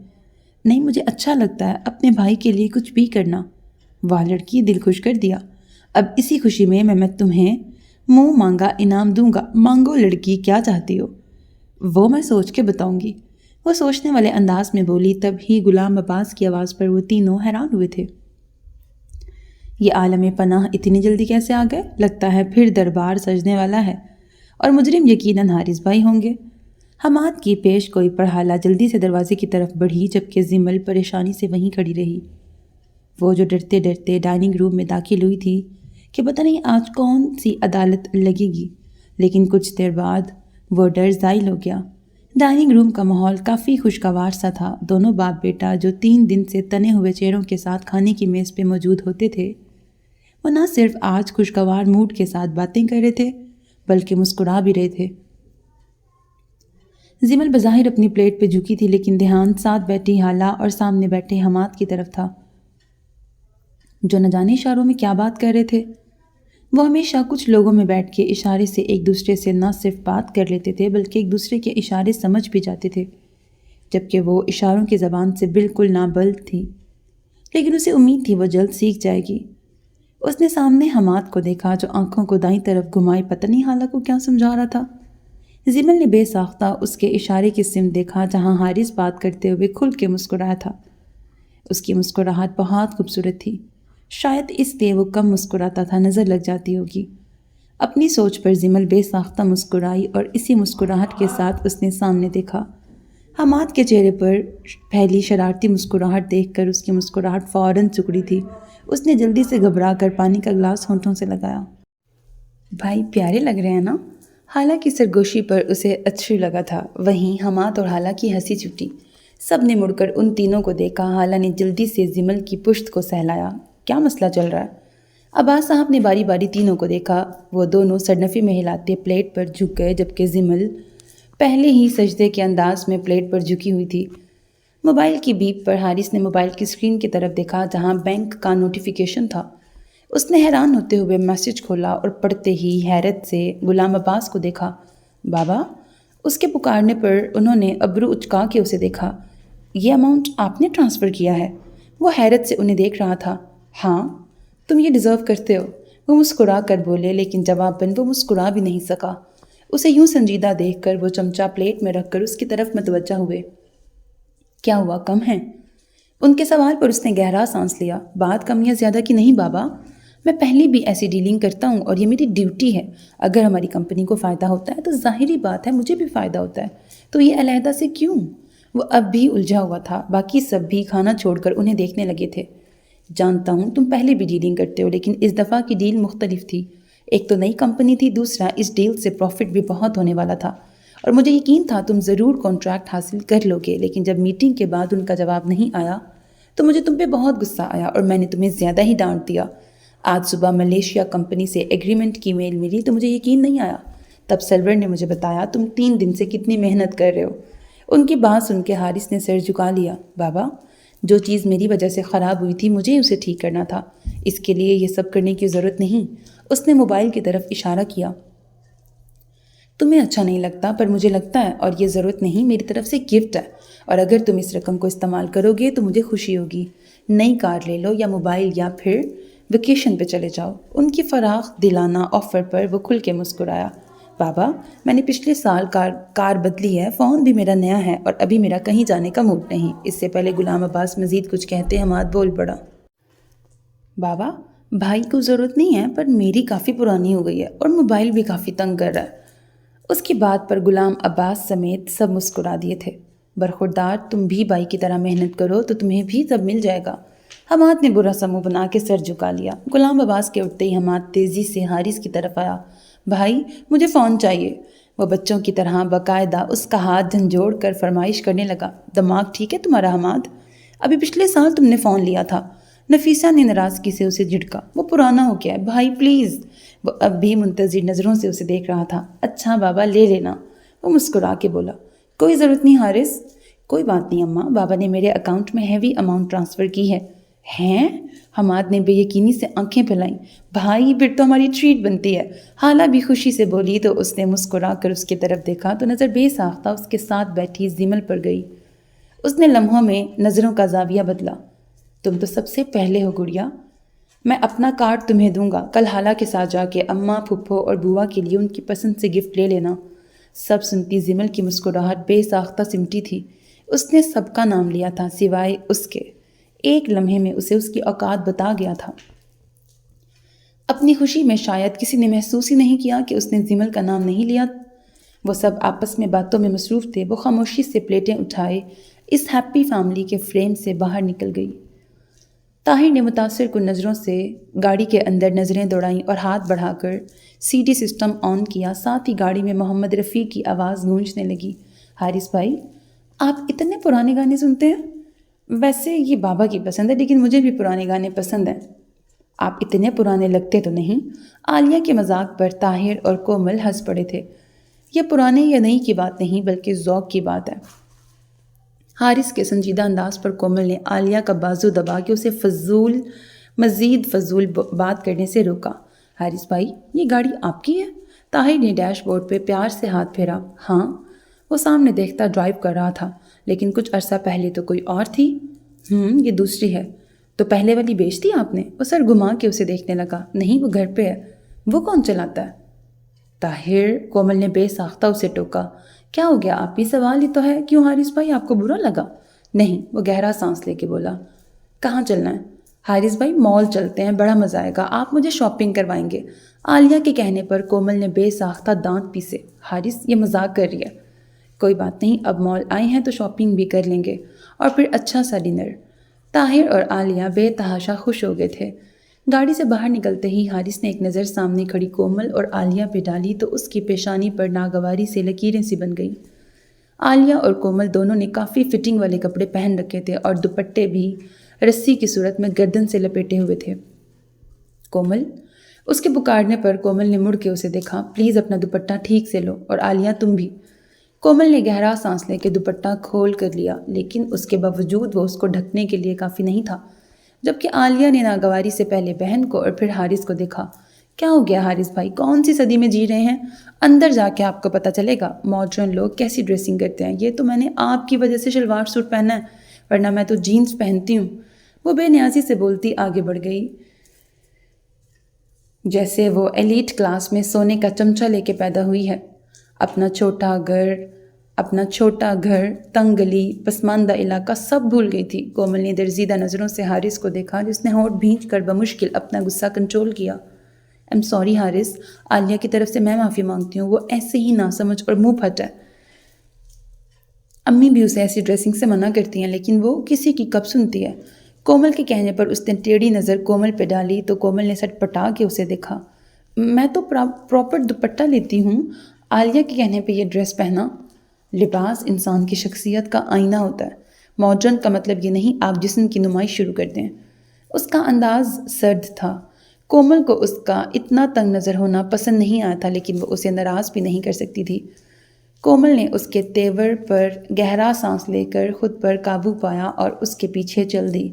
S1: نہیں مجھے اچھا لگتا ہے اپنے بھائی کے لیے کچھ بھی کرنا. واہ لڑکی دل خوش کر دیا. اب اسی خوشی میں تمہیں منہ مانگا انعام دوں گا. مانگو لڑکی کیا چاہتی ہو؟ وہ میں سوچ کے بتاؤں گی. وہ سوچنے والے انداز میں بولی. تب ہی غلام عباس کی آواز پر وہ تینوں حیران ہوئے تھے. یہ عالم پناہ اتنی جلدی کیسے آ گئے؟ لگتا ہے پھر دربار سجنے والا ہے اور مجرم یقیناً حارث بھائی ہوں گے. حماد کی پیش گوئی پر حالہ جلدی سے دروازے کی طرف بڑھی جبکہ زمل پریشانی سے وہیں کھڑی رہی. وہ جو ڈرتے ڈرتے ڈائننگ روم میں داخل ہوئی تھی کہ پتہ نہیں آج کون سی عدالت لگے گی، لیکن کچھ دیر بعد وہ ڈر زائل ہو گیا. ڈائننگ روم کا ماحول کافی خوشگوار سا تھا. دونوں باپ بیٹا جو 3 دن سے تنے ہوئے چہروں کے ساتھ کھانے کی میز پہ موجود ہوتے تھے وہ نہ صرف آج خوشگوار موڈ کے ساتھ باتیں کر رہے تھے بلکہ مسکرا بھی رہے تھے. زمل بظاہر اپنی پلیٹ پہ جھکی تھی لیکن دھیان ساتھ بیٹھی حالہ اور سامنے بیٹھے حماد کی طرف تھا جو نہ جانے اشاروں میں کیا بات کر رہے تھے. وہ ہمیشہ کچھ لوگوں میں بیٹھ کے اشارے سے ایک دوسرے سے نہ صرف بات کر لیتے تھے بلکہ ایک دوسرے کے اشارے سمجھ بھی جاتے تھے جبکہ وہ اشاروں کی زبان سے بالکل نابلد تھی، لیکن اسے امید تھی وہ جلد سیکھ جائے گی. اس نے سامنے حماد کو دیکھا جو آنکھوں کو دائیں طرف گھمائے پتہ نہیں حالہ کو کیا سمجھا رہا تھا. زمل نے بے ساختہ اس کے اشارے کی سمت دیکھا جہاں حارث بات کرتے ہوئے کھل کے مسکرایا تھا. اس کی مسکراہٹ بہت خوبصورت تھی. شاید اس لیے وہ کم مسکراتا تھا، نظر لگ جاتی ہوگی. اپنی سوچ پر زمل بے ساختہ مسکرائی اور اسی مسکراہٹ کے ساتھ اس نے سامنے دیکھا. حماد کے چہرے پر پہلی شرارتی مسکراہٹ دیکھ کر اس کی مسکراہٹ فوراً سکڑی تھی. اس نے جلدی سے گھبرا کر پانی کا گلاس ہونٹوں سے لگایا. بھائی پیارے لگ رہے ہیں نا؟ حالہ کی سرگوشی پر اسے اچھا لگا تھا. وہیں حماد اور حالہ کی ہنسی چھٹی. سب نے مڑ کر ان تینوں کو دیکھا. حالہ نے جلدی سے زمل کی پشت کو سہلایا. کیا مسئلہ چل رہا ہے؟ عباس صاحب نے باری باری تینوں کو دیکھا. وہ دونوں سرنفی میں ہلاتے پلیٹ پر جھک گئے جبکہ زمل پہلے ہی سجدے کے انداز میں پلیٹ پر جھکی ہوئی تھی. موبائل کی بیپ پر حارث نے موبائل کی اسکرین کی طرف دیکھا جہاں بینک کا نوٹیفیکیشن تھا. اس نے حیران ہوتے ہوئے میسج کھولا اور پڑھتے ہی حیرت سے غلام عباس کو دیکھا. بابا؟ اس کے پکارنے پر انہوں نے ابرو اچکا کے اسے دیکھا. یہ اماؤنٹ آپ نے ٹرانسفر کیا ہے؟ وہ حیرت سے انہیں دیکھ رہا تھا. ہاں تم یہ ڈیزرو کرتے ہو، وہ مسکرا کر بولے لیکن جواباً وہ مسکرا بھی نہیں سکا. اسے یوں سنجیدہ دیکھ کر وہ چمچہ پلیٹ میں رکھ کر اس کی طرف متوجہ ہوئے. کیا ہوا کم ہیں؟ ان کے سوال پر اس نے گہرا سانس لیا. بات کم یا زیادہ کی نہیں بابا، میں پہلے بھی ایسی ڈیلنگ کرتا ہوں اور یہ میری ڈیوٹی ہے. اگر ہماری کمپنی کو فائدہ ہوتا ہے تو ظاہری بات ہے مجھے بھی فائدہ ہوتا ہے، تو یہ علیحدہ سے کیوں؟ وہ اب بھی الجھا ہوا تھا. باقی سب بھی کھانا چھوڑ کر انہیں دیکھنے لگے تھے. جانتا ہوں تم پہلے بھی ڈیلنگ کرتے ہو لیکن اس دفعہ کی ڈیل مختلف تھی. ایک تو نئی کمپنی تھی، دوسرا اس ڈیل سے پروفٹ بھی بہت ہونے والا تھا اور مجھے یقین تھا تم ضرور کانٹریکٹ حاصل کر لو گے. لیکن جب میٹنگ کے بعد ان کا جواب نہیں آیا تو مجھے تم پہ بہت غصہ آیا اور میں نے تمہیں زیادہ ہی ڈانٹ دیا. آج صبح ملیشیا کمپنی سے ایگریمنٹ کی میل ملی تو مجھے یقین نہیں آیا. تب سرور نے مجھے بتایا تم 3 دن سے کتنی محنت کر رہے ہو. ان کی بات سن کے حارث نے سر جھکا لیا. بابا جو چیز میری وجہ سے خراب ہوئی تھی مجھے اسے ٹھیک کرنا تھا، اس کے لیے یہ سب کرنے کی ضرورت نہیں. اس نے موبائل کی طرف اشارہ کیا. تمہیں اچھا نہیں لگتا پر مجھے لگتا ہے اور یہ ضرورت نہیں، میری طرف سے گفٹ ہے اور اگر تم اس رقم کو استعمال کرو گے تو مجھے خوشی ہوگی. نئی کار لے لو یا موبائل یا پھر ویکیشن پہ چلے جاؤ. ان کی فراخ دلانہ آفر پر وہ کھل کے مسکرایا. بابا میں نے پچھلے سال کار بدلی ہے، فون بھی میرا نیا ہے اور ابھی میرا کہیں جانے کا موڈ نہیں. اس سے پہلے غلام عباس مزید کچھ کہتے حماد بول پڑا. بابا بھائی کو ضرورت نہیں ہے پر میری کافی پرانی ہو گئی ہے اور موبائل بھی کافی تنگ کر رہا ہے. اس کی بات پر غلام عباس سمیت سب مسکرا دیے تھے. برخوردار تم بھی بھائی کی طرح محنت کرو تو تمہیں بھی سب مل جائے گا۔ حماد نے برا سا منہ بنا کے سر جھکا لیا۔ غلام عباس کے اٹھتے ہی حماد تیزی سے حارث کی طرف آیا۔ بھائی مجھے فون چاہیے۔ وہ بچوں کی طرح باقاعدہ اس کا ہاتھ جھنجھوڑ کر فرمائش کرنے لگا۔ دماغ ٹھیک ہے تمہارا حماد؟ ابھی پچھلے سال تم نے فون لیا تھا۔ نفیسہ نے ناراضگی سے اسے جھٹکا۔ وہ پرانا ہو گیا ہے بھائی پلیز۔ وہ اب بھی منتظر نظروں سے اسے دیکھ رہا تھا۔ اچھا بابا لے لینا، وہ مسکرا کے بولا۔ کوئی ضرورت نہیں حارث۔ کوئی بات نہیں اماں، بابا نے میرے اکاؤنٹ میں ہیوی اماؤنٹ ٹرانسفر کی ہے۔ ہیں؟ حماد نے بے یقینی سے آنکھیں پھیلائیں۔ بھائی پھر تو ہماری ٹریٹ بنتی ہے۔ حالہ بھی خوشی سے بولی تو اس نے مسکرا کر اس کی طرف دیکھا تو نظر بے ساختہ اس کے ساتھ بیٹھی زمل پر گئی۔ اس نے لمحوں میں نظروں کا زاویہ بدلا۔ تم تو سب سے پہلے ہو گڑیا، میں اپنا کارڈ تمہیں دوں گا، کل حالہ کے ساتھ جا کے اماں پھپھو اور بوا کے لیے ان کی پسند سے گفٹ لے لینا۔ سب سنتی زمل کی مسکراہٹ بے ساختہ سمٹی تھی۔ اس نے سب کا نام لیا تھا سوائے اس کے۔ ایک لمحے میں اسے اس کی اوقات بتا گیا تھا۔ اپنی خوشی میں شاید کسی نے محسوس ہی نہیں کیا کہ اس نے زمل کا نام نہیں لیا۔ وہ سب آپس میں باتوں میں مصروف تھے۔ وہ خاموشی سے پلیٹیں اٹھائے اس ہیپی فیملی کے فریم سے باہر نکل گئی۔ طاہر نے متاثر کن نظروں سے گاڑی کے اندر نظریں دوڑائیں اور ہاتھ بڑھا کر سی ڈی سسٹم آن کیا۔ ساتھ ہی گاڑی میں محمد رفیع کی آواز گونجنے لگی۔ حارث بھائی آپ اتنے پرانے گانے سنتے ہیں؟ ویسے یہ بابا کی پسند ہے لیکن مجھے بھی پرانے گانے پسند ہیں۔ آپ اتنے پرانے لگتے تو نہیں۔ عالیہ کے مذاق پر طاہر اور کومل ہنس پڑے تھے۔ یہ پرانے یا نئی کی بات نہیں بلکہ ذوق کی بات ہے۔ حارث کے سنجیدہ انداز پر کومل نے عالیہ کا بازو دبا کے اسے مزید فضول بات کرنے سے روکا۔ حارث بھائی یہ گاڑی آپ کی ہے؟ طاہر نے ڈیش بورڈ پہ پیار سے ہاتھ پھیرا۔ ہاں، وہ سامنے دیکھتا ڈرائیو کر رہا تھا، لیکن کچھ عرصہ پہلے تو کوئی اور تھی۔ یہ دوسری ہے۔ تو پہلے والی بیچ دی آپ نے؟ وہ سر گھما کے اسے دیکھنے لگا۔ نہیں وہ گھر پہ ہے۔ وہ کون چلاتا ہے؟ طاہر، کومل نے بے ساختہ اسے ٹوکا۔ کیا ہو گیا؟ آپ ہی سوال ہی تو ہے۔ کیوں حارث بھائی آپ کو برا لگا؟ نہیں، وہ گہرا سانس لے کے بولا۔ کہاں چلنا ہے؟ حارث بھائی مال چلتے ہیں، بڑا مزہ آئے گا، آپ مجھے شاپنگ کروائیں گے۔ عالیہ کے کہنے پر کومل نے بے ساختہ دانت پیسے۔ حارث یہ مذاق کر رہی ہے۔ کوئی بات نہیں، اب مال آئے ہیں تو شاپنگ بھی کر لیں گے اور پھر اچھا سا ڈنر۔ طاہر اور عالیہ بے تحاشا خوش ہو گئے تھے۔ گاڑی سے باہر نکلتے ہی حارث نے ایک نظر سامنے کھڑی کومل اور عالیہ پہ ڈالی تو اس کی پیشانی پر ناگواری سے لکیریں سی بن گئیں۔ عالیہ اور کومل دونوں نے کافی فٹنگ والے کپڑے پہن رکھے تھے اور دوپٹے بھی رسی کی صورت میں گردن سے لپیٹے ہوئے تھے۔ کومل، اس کے پکارنے پر کومل نے مڑ کے اسے دیکھا۔ پلیز اپنا دوپٹہ ٹھیک سے لو، اور عالیہ تم بھی۔ کومل نے گہرا سانس لے کے دوپٹہ کھول کر لیا، لیکن اس کے باوجود وہ اس کو ڈھکنے کے لیے کافی نہیں تھا۔ جبکہ عالیہ نے ناگواری سے پہلے بہن کو اور پھر حارث کو دیکھا۔ کیا ہو گیا حارث بھائی، کون سی صدی میں جی رہے ہیں؟ اندر جا کے آپ کو پتہ چلے گا ماڈرن لوگ کیسی ڈریسنگ کرتے ہیں۔ یہ تو میں نے آپ کی وجہ سے شلوار سوٹ پہنا ہے، ورنہ میں تو جینز پہنتی ہوں۔ وہ بے نیازی سے بولتی آگے بڑھ گئی، جیسے وہ ایلیٹ کلاس میں سونے کا چمچہ لے کے پیدا ہوئی ہے۔ اپنا چھوٹا گھر، تنگ گلی، پسماندہ علاقہ سب بھول گئی تھی۔ کومل نے درزیدہ نظروں سے حارث کو دیکھا جس نے ہونٹ بھینچ کر بمشکل اپنا غصہ کنٹرول کیا۔ ایم سوری حارث، عالیہ کی طرف سے میں معافی مانگتی ہوں، وہ ایسے ہی ناسمجھ اور منہ پھٹ ہے۔ امی بھی اسے ایسی ڈریسنگ سے منع کرتی ہیں لیکن وہ کسی کی کب سنتی ہے۔ کومل کے کہنے پر اس نے ٹیڑھی نظر کومل پہ ڈالی تو کومل نے سٹ پٹا کے اسے دیکھا۔ میں تو پراپر دوپٹہ لیتی ہوں، عالیہ کے کہنے پہ یہ ڈریس پہنا۔ لباس انسان کی شخصیت کا آئینہ ہوتا ہے۔ ماڈرن کا مطلب یہ نہیں آپ جسم کی نمائش شروع کر دیں۔ اس کا انداز سرد تھا۔ کومل کو اس کا اتنا تنگ نظر ہونا پسند نہیں آیا تھا، لیکن وہ اسے ناراض بھی نہیں کر سکتی تھی۔ کومل نے اس کے تیور پر گہرا سانس لے کر خود پر قابو پایا اور اس کے پیچھے چل دی۔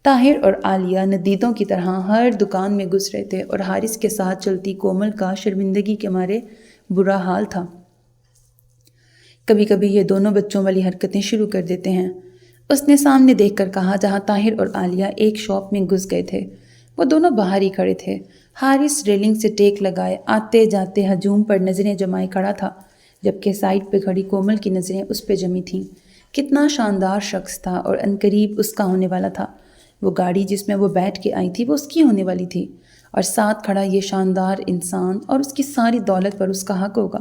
S1: طاہر اور عالیہ ندیدوں کی طرح ہر دکان میں گھس رہے تھے اور حارث کے ساتھ چلتی کومل کا شرمندگی کے مارے برا حال تھا۔ کبھی کبھی یہ دونوں بچوں والی حرکتیں شروع کر دیتے ہیں، اس نے سامنے دیکھ کر کہا جہاں طاہر اور عالیہ ایک شاپ میں گھس گئے تھے۔ وہ دونوں باہر ہی کھڑے تھے۔ حارث ریلنگ سے ٹیک لگائے آتے جاتے ہجوم پر نظریں جمائے کھڑا تھا، جبکہ سائڈ پہ کھڑی کومل کی نظریں اس پہ جمی تھیں۔ کتنا شاندار شخص تھا اور عنقریب اس کا ہونے والا تھا۔ وہ گاڑی جس میں وہ بیٹھ کے آئی تھی وہ اس کی ہونے والی تھی، اور ساتھ کھڑا یہ شاندار انسان اور اس کی ساری دولت پر اس کا حق ہوگا،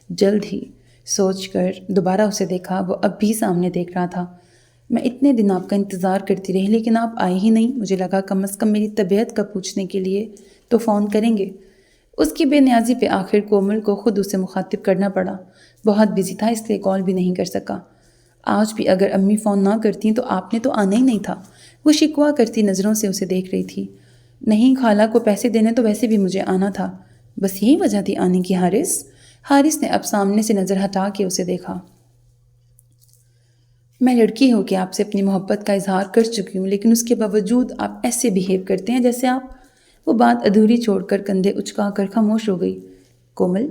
S1: جلد ہی۔ سوچ کر دوبارہ اسے دیکھا، وہ اب بھی سامنے دیکھ رہا تھا۔ میں اتنے دن آپ کا انتظار کرتی رہی لیکن آپ آئے ہی نہیں۔ مجھے لگا کم از کم میری طبیعت کا پوچھنے کے لیے تو فون کریں گے۔ اس کی بے نیازی پہ آخر کومل کو خود اسے مخاطب کرنا پڑا۔ بہت بزی تھا اس لیے کال بھی نہیں کر سکا۔ آج بھی اگر امی فون نہ کرتیں تو آپ نے تو آنا ہی نہیں تھا، وہ شکوہ کرتی نظروں سے اسے دیکھ رہی تھی۔ نہیں، خالہ کو پیسے دینے تو ویسے بھی مجھے آنا تھا، بس یہی وجہ تھی آنے کی حارث نے اب سامنے سے نظر ہٹا کے اسے دیکھا۔ میں لڑکی ہو کہ آپ سے اپنی محبت کا اظہار کر چکی ہوں، لیکن اس کے باوجود آپ ایسے بیہیو کرتے ہیں جیسے آپ۔ وہ بات ادھوری چھوڑ کر کندھے اچکا کر خاموش ہو گئی۔ کومل،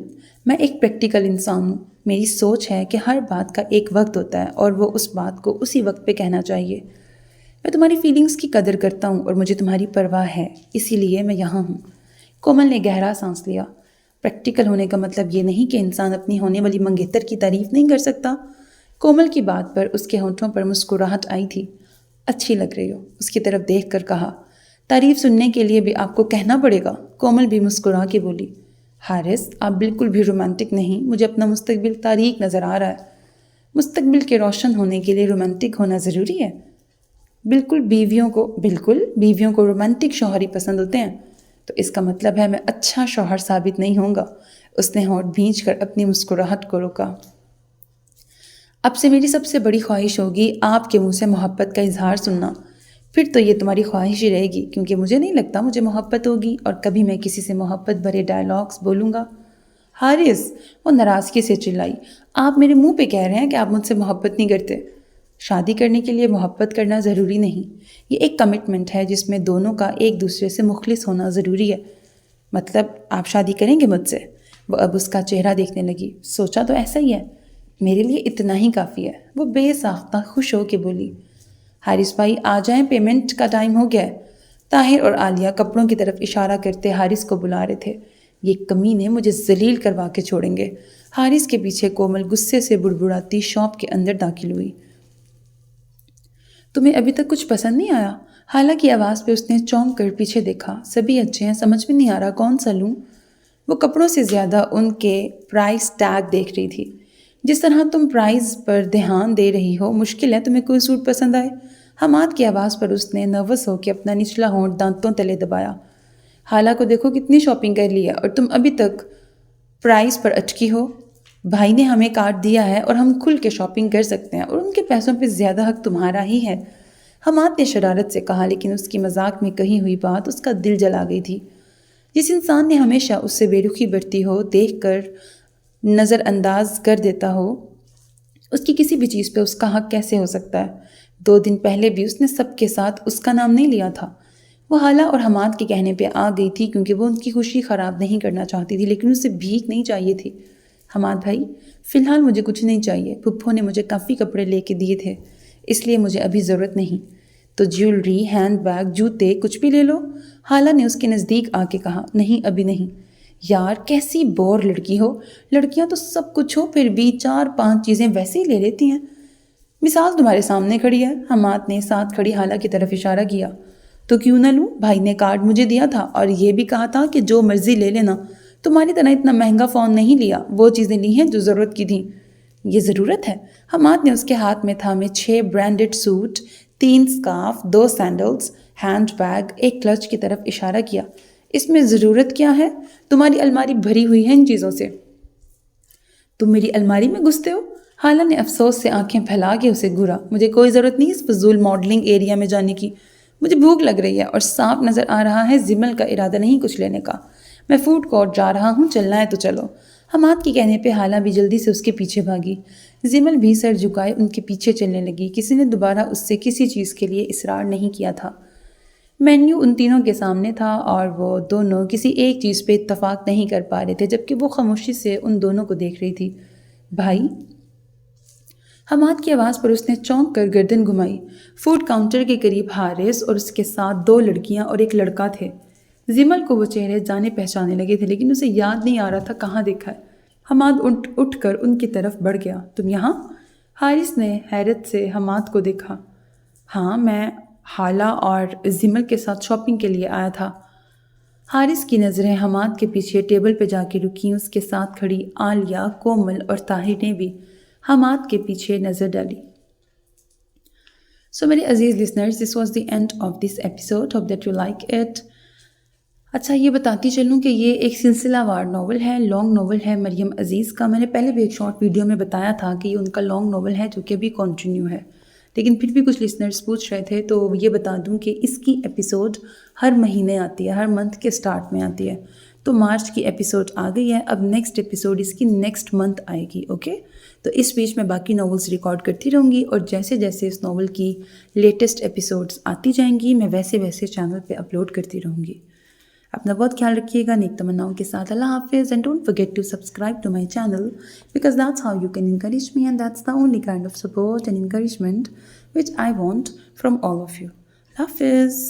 S1: میں ایک پریکٹیکل انسان ہوں۔ میری سوچ ہے کہ ہر بات کا ایک وقت ہوتا ہے اور وہ اس بات کو اسی وقت پہ کہنا چاہیے۔ میں تمہاری فیلنگز کی قدر کرتا ہوں اور مجھے تمہاری پرواہ ہے، اسی لیے میں یہاں ہوں۔ کومل نے گہرا سانس لیا۔ پریکٹیکل ہونے کا مطلب یہ نہیں کہ انسان اپنی ہونے والی منگیتر کی تعریف نہیں کر سکتا۔ کومل کی بات پر اس کے ہونٹوں پر مسکراہٹ آئی تھی۔ اچھی لگ رہی ہو، اس کی طرف دیکھ کر کہا۔ تعریف سننے کے لیے بھی آپ کو کہنا پڑے گا؟ کومل بھی مسکرا کے بولی۔ حارث، آپ بالکل بھی رومانٹک نہیں، مجھے اپنا مستقبل تاریک نظر آ رہا ہے۔ مستقبل کے روشن ہونے کے لیے رومانٹک ہونا ضروری ہے؟ بالکل، بیویوں کو رومانٹک شوہر ہی پسند ہوتے ہیں۔ تو اس کا مطلب ہے میں اچھا شوہر ثابت نہیں ہوں گا۔ اس نے ہونٹ بھینچ کر اپنی مسکراہٹ کو روکا۔ اب سے میری سب سے بڑی خواہش ہوگی آپ کے منہ سے محبت کا اظہار سننا۔ پھر تو یہ تمہاری خواہش ہی رہے گی، کیونکہ مجھے نہیں لگتا مجھے محبت ہوگی اور کبھی میں کسی سے محبت بھرے ڈائلاگز بولوں گا۔ حارث، وہ ناراضگی سے چلائی، آپ میرے منہ پہ کہہ رہے ہیں کہ آپ مجھ سے محبت نہیں کرتے۔ شادی کرنے کے لیے محبت کرنا ضروری نہیں، یہ ایک کمٹمنٹ ہے جس میں دونوں کا ایک دوسرے سے مخلص ہونا ضروری ہے۔ مطلب آپ شادی کریں گے مجھ سے؟ وہ اب اس کا چہرہ دیکھنے لگی۔ سوچا تو ایسا ہی ہے، میرے لیے اتنا ہی کافی ہے، وہ بے ساختہ خوش ہو کے بولی۔ حارث بھائی آ جائیں، پیمنٹ کا ٹائم ہو گیا ہے۔ طاہر اور عالیہ کپڑوں کی طرف اشارہ کرتے حارث کو بلا رہے تھے۔ یہ کمینے مجھے ذلیل کروا کے چھوڑیں گے۔ حارث کے پیچھے کومل غصے سے بڑبڑاتی شاپ کے اندر داخل ہوئی۔ تمہیں ابھی تک کچھ پسند نہیں آیا؟ حالانکہ آواز پہ اس نے چونک کر پیچھے دیکھا۔ سبھی اچھے ہیں، سمجھ میں نہیں آ رہا کون سا لوں۔ وہ کپڑوں سے زیادہ ان کے پرائس ٹیگ دیکھ رہی تھی۔ جس طرح تم پرائز پر دھیان دے رہی ہو، مشکل ہے تمہیں کوئی سوٹ پسند آئے۔ حماد کی آواز پر اس نے نروس ہو کے اپنا نچلا ہونٹ دانتوں تلے دبایا۔ حالہ کو دیکھو کتنی شاپنگ کر لی ہے اور تم ابھی تک پرائز پر اٹکی ہو۔ بھائی نے ہمیں کارڈ دیا ہے اور ہم کھل کے شاپنگ کر سکتے ہیں اور ان کے پیسوں پہ زیادہ حق تمہارا ہی ہے، حماد نے شرارت سے کہا، لیکن اس کی مذاق میں کہی ہوئی بات اس کا دل جلا گئی تھی۔ جس انسان نے ہمیشہ اس سے بے رخی برتی ہو، دیکھ کر نظر انداز کر دیتا ہو، اس کی کسی بھی چیز پہ اس کا حق کیسے ہو سکتا ہے؟ 2 دن پہلے بھی اس نے سب کے ساتھ اس کا نام نہیں لیا تھا۔ وہ حالہ اور حماد کے کہنے پہ آ گئی تھی کیونکہ وہ ان کی خوشی خراب نہیں کرنا چاہتی تھی، لیکن اسے بھیک نہیں چاہیے تھی۔ حماد بھائی، فی الحال مجھے کچھ نہیں چاہیے، پھپھو نے مجھے کافی کپڑے لے کے دیے تھے، اس لیے مجھے ابھی ضرورت نہیں۔ تو جیولری، ہینڈ بیگ، جوتے کچھ بھی لے لو، حالہ نے اس کے نزدیک آ کے کہا۔ نہیں، ابھی نہیں۔ یار کیسی بور لڑکی ہو، لڑکیاں تو سب کچھ ہو پھر بھی 4-5 چیزیں ویسے ہی لے لیتی ہیں۔ مثال تمہارے سامنے کھڑی ہے، حماد نے ساتھ کھڑی حالہ کی طرف اشارہ کیا۔ تو کیوں نہ لوں، بھائی نے کارڈ مجھے دیا تھا اور یہ بھی کہا تھا کہ جو مرضی لے لینا، تمہاری طرح اتنا مہنگا فون نہیں لیا، وہ چیزیں لی ہیں جو ضرورت کی تھیں۔ یہ ضرورت ہے؟ حماد نے اس کے ہاتھ میں تھامے 6 branded suit, 3 scarf, 2 sandals, handbag, ایک کلچ کی طرف اشارہ کیا۔ اس میں ضرورت کیا ہے؟ تمہاری الماری بھری ہوئی ہے ان چیزوں سے۔ تم میری الماری میں گھستے ہو؟ حالہ نے افسوس سے آنکھیں پھیلا کے اسے گھورا۔ مجھے کوئی ضرورت نہیں اس فضول ماڈلنگ ایریا میں جانے کی، مجھے بھوک لگ رہی ہے اور صاف نظر آ رہا ہے زمل کا ارادہ نہیں کچھ لینے کا۔ میں فوڈ کورٹ جا رہا ہوں، چلنا ہے تو چلو۔ حماد کے کہنے پہ حالہ بھی جلدی سے اس کے پیچھے بھاگی۔ زمل بھی سر جھکائے ان کے پیچھے چلنے لگی۔ کسی نے دوبارہ اس سے کسی چیز کے لیے اصرار نہیں کیا تھا۔ مینیو ان تینوں کے سامنے تھا اور وہ دونوں کسی ایک چیز پہ اتفاق نہیں کر پا رہے تھے، جبکہ وہ خاموشی سے ان دونوں کو دیکھ رہی تھی۔ بھائی، حماد کی آواز پر اس نے چونک کر گردن گھمائی۔ فوڈ کاؤنٹر کے قریب حارث اور اس کے ساتھ 2 لڑکیاں اور ایک لڑکا تھے۔ زمل کو وہ چہرے جانے پہچانے لگے تھے، لیکن اسے یاد نہیں آ رہا تھا کہاں دیکھا ہے۔ حماد اٹھ کر ان کی طرف بڑھ گیا۔ تم یہاں؟ حارث نے حیرت سے حماد کو دیکھا۔ ہاں، میں حالہ اور زمل کے ساتھ شاپنگ کے لیے آیا تھا۔ حارث کی نظریں حماد کے پیچھے ٹیبل پہ جا کے رکیں. اس کے ساتھ کھڑی عالیہ، کومل اور طاہر نے بھی حماد کے پیچھے نظر ڈالی. سو میرے عزیز listeners, this was the end of this episode. Hope that you like it. اچھا، یہ بتاتی چلوں کہ یہ ایک سلسلہ وار ناول ہے، لانگ ناول ہے مریم عزیز کا. میں نے پہلے بھی ایک شارٹ ویڈیو میں بتایا تھا کہ یہ ان کا لانگ ناول ہے جو کہ ابھی کنٹینیو ہے، لیکن پھر بھی کچھ لسنرز پوچھ رہے تھے تو یہ بتا دوں کہ اس کی ایپیسوڈ ہر مہینے آتی ہے، ہر منتھ کے سٹارٹ میں آتی ہے. تو مارچ کی ایپیسوڈ آ گئی ہے، اب نیکسٹ ایپیسوڈ اس کی نیکسٹ منتھ آئے گی. اوکے، تو اس بیچ میں باقی ناولز ریکارڈ کرتی رہوں گی، اور جیسے جیسے اس ناول کی لیٹسٹ ایپیسوڈز آتی جائیں گی میں ویسے ویسے چینل پہ اپلوڈ کرتی رہوں گی. اپنا بہت خیال رکھیے گا. نیک تمناؤں کے ساتھ اللہ حافظ. And don't forget to subscribe to my channel because that's how you can encourage me, and that's the only kind of support and encouragement which I want from all of you. Allah Hafiz.